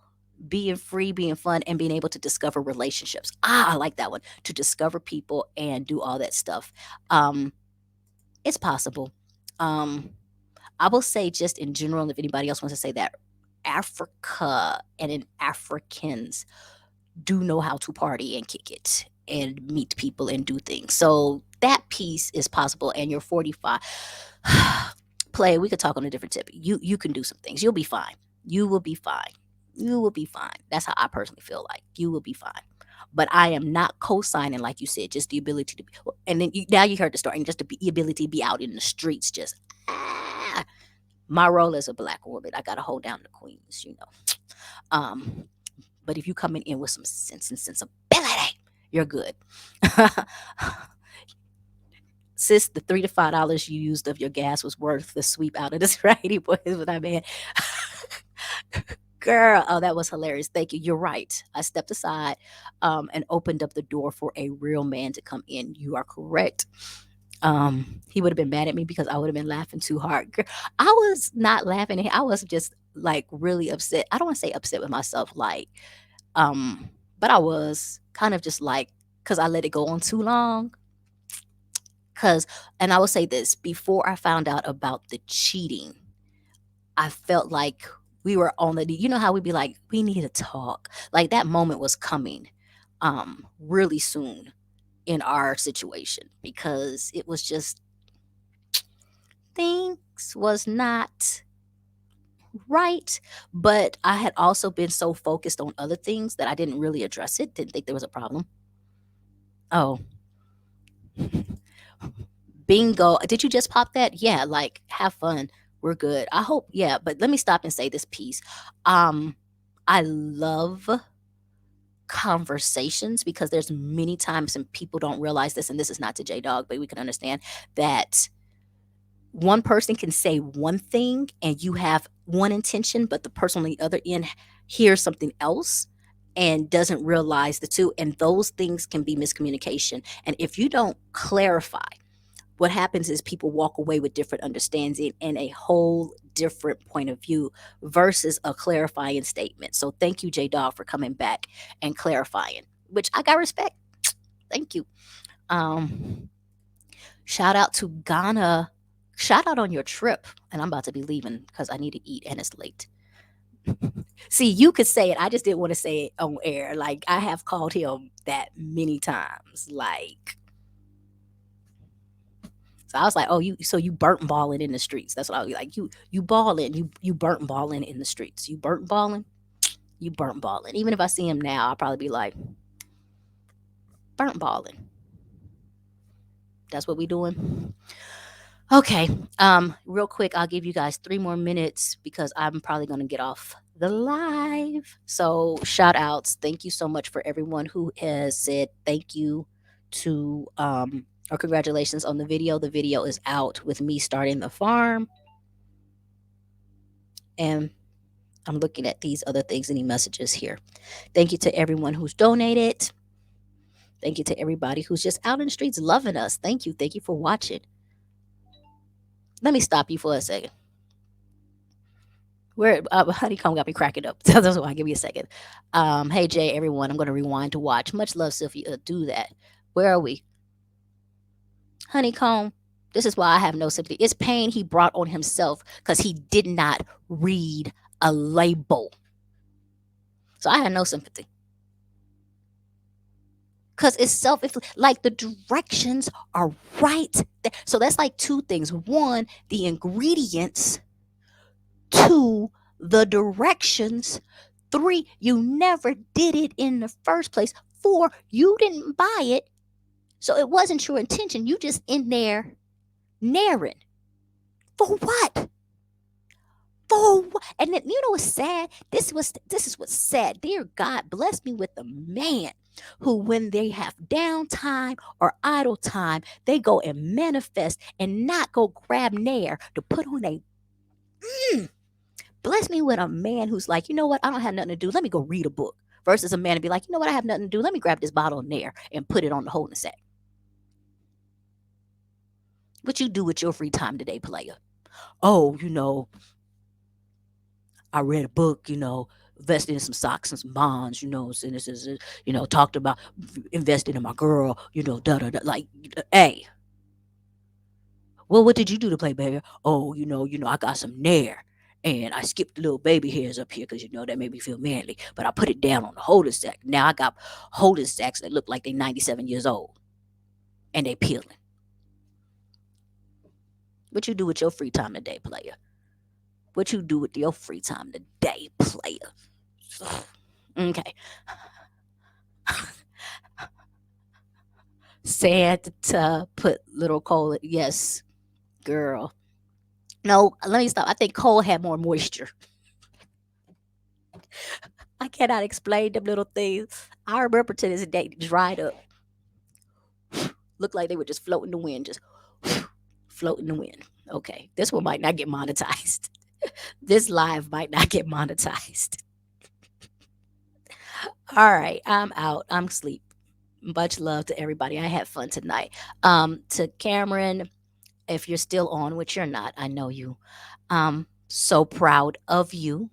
S1: being free, being fun, and being able to discover relationships. I like that one. To discover people and do all that stuff. Um, it's possible. Um, I will say just in general, if anybody else wants to say that, Africa and in Africans do know how to party and kick it and meet people and do things. So that piece is possible. And you're 45. Play, we could talk on a different tip. You can do some things. You'll be fine. You will be fine. You will be fine. That's how I personally feel like. You will be fine. But I am not co-signing, like you said, just the ability to be, and then now you heard the story, and just the ability to be out in the streets, just my role as a black woman, I gotta hold down the queens. Um, but if you coming in with some sense and sensibility, you're good. Sis, the $3 to $5 you used of your gas was worth the sweep out of this righty boy is what I mean. Girl, oh, that was hilarious. Thank you. You're right. I stepped aside and opened up the door for a real man to come in. You are correct. He would have been mad at me because I would have been laughing too hard. I was not laughing. I was just like really upset. I don't want to say upset with myself, like, but I was kind of just like, because I let it go on too long. And I will say this, before I found out about the cheating, I felt like we were on you know how we'd be like, we need to talk. Like that moment was coming really soon in our situation because it was just things was not right. But I had also been so focused on other things that I didn't really address it, didn't think there was a problem. Oh, bingo. Did you just pop that? Yeah, like have fun. We're good. I hope, yeah, but let me stop and say this piece. I love conversations because there's many times and people don't realize this, and this is not to J Dog, but we can understand that one person can say one thing and you have one intention, but the person on the other end hears something else and doesn't realize the two. And those things can be miscommunication. And if you don't clarify, what happens is people walk away with different understanding and a whole different point of view versus a clarifying statement. So thank you, J Dog, for coming back and clarifying, which I got respect. Thank you. Shout out to Ghana. Shout out on your trip. And I'm about to be leaving because I need to eat and it's late. See, you could say it. I just didn't want to say it on air. Like I have called him that many times. Like, so I was like, oh, you burnt balling in the streets. That's what I was like. You balling, you burnt balling in the streets. You burnt balling, you burnt balling. Even if I see him now, I'll probably be like, burnt balling. That's what we doing. Okay. Real quick, I'll give you guys 3 more minutes because I'm probably gonna get off the live. So shout outs. Thank you so much for everyone who has said thank you to or congratulations on the video. The video is out with me starting the farm. And I'm looking at these other things, any messages here. Thank you to everyone who's donated. Thank you to everybody who's just out in the streets loving us. Thank you. Thank you for watching. Let me stop you for a second. Where Honeycomb got me cracking up. That's why. Give me a second. Hey Jay, everyone. I'm going to rewind to watch. Much love, Sylvia. Do that. Where are we? Honeycomb. This is why I have no sympathy. It's pain he brought on himself because he did not read a label. So I had no sympathy. Because it's like the directions are right there. So that's like two things. One, the ingredients Two, the directions. Three, you never did it in the first place. Four, you didn't buy it, so it wasn't your intention. You just in there naring. For what? For what? And then, you know what's sad? This is what's sad. Dear God, bless me with a man who, when they have downtime or idle time, they go and manifest and not go grab nair to put on a bless me with a man who's like, you know what? I don't have nothing to do. Let me go read a book. Versus a man to be like, you know what? I have nothing to do. Let me grab this bottle of nair and put it on the holding sack. What you do with your free time today, player? Oh, I read a book, invested in some stocks and some bonds, and this is, talked about investing in my girl, da da da. Like, hey, well, what did you do to play, baby? Oh, I got some nair. And I skipped the little baby hairs up here because that made me feel manly. But I put it down on the holder sack. Now I got holder sacks that look like they 97 years old and they peeling. What you do with your free time today, player? What you do with your free time today, player? Okay. Santa put little Cole. Yes, girl. No, let me stop. I think Cole had more moisture. I cannot explain them little things. I remember to this day, dried up. Looked like they were just floating the wind, just floating the wind. Okay, this one might not get monetized. This live might not get monetized. All right, I'm out. I'm asleep. Much love to everybody. I had fun tonight. To Cameron, if you're still on, which you're not, I know you. So proud of you.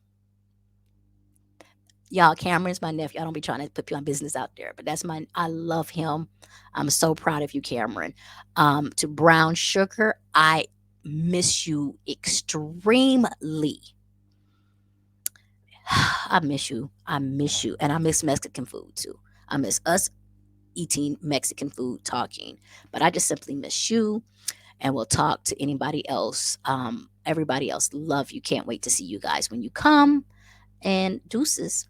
S1: Y'all, Cameron's my nephew. I don't be trying to put your business out there, but I love him. I'm so proud of you, Cameron. To Brown Sugar, I miss you extremely. I miss you. I miss you. And I miss Mexican food too. I miss us eating Mexican food, talking. But I just simply miss you. And we'll talk to anybody else. Everybody else, love you. Can't wait to see you guys when you come. And deuces.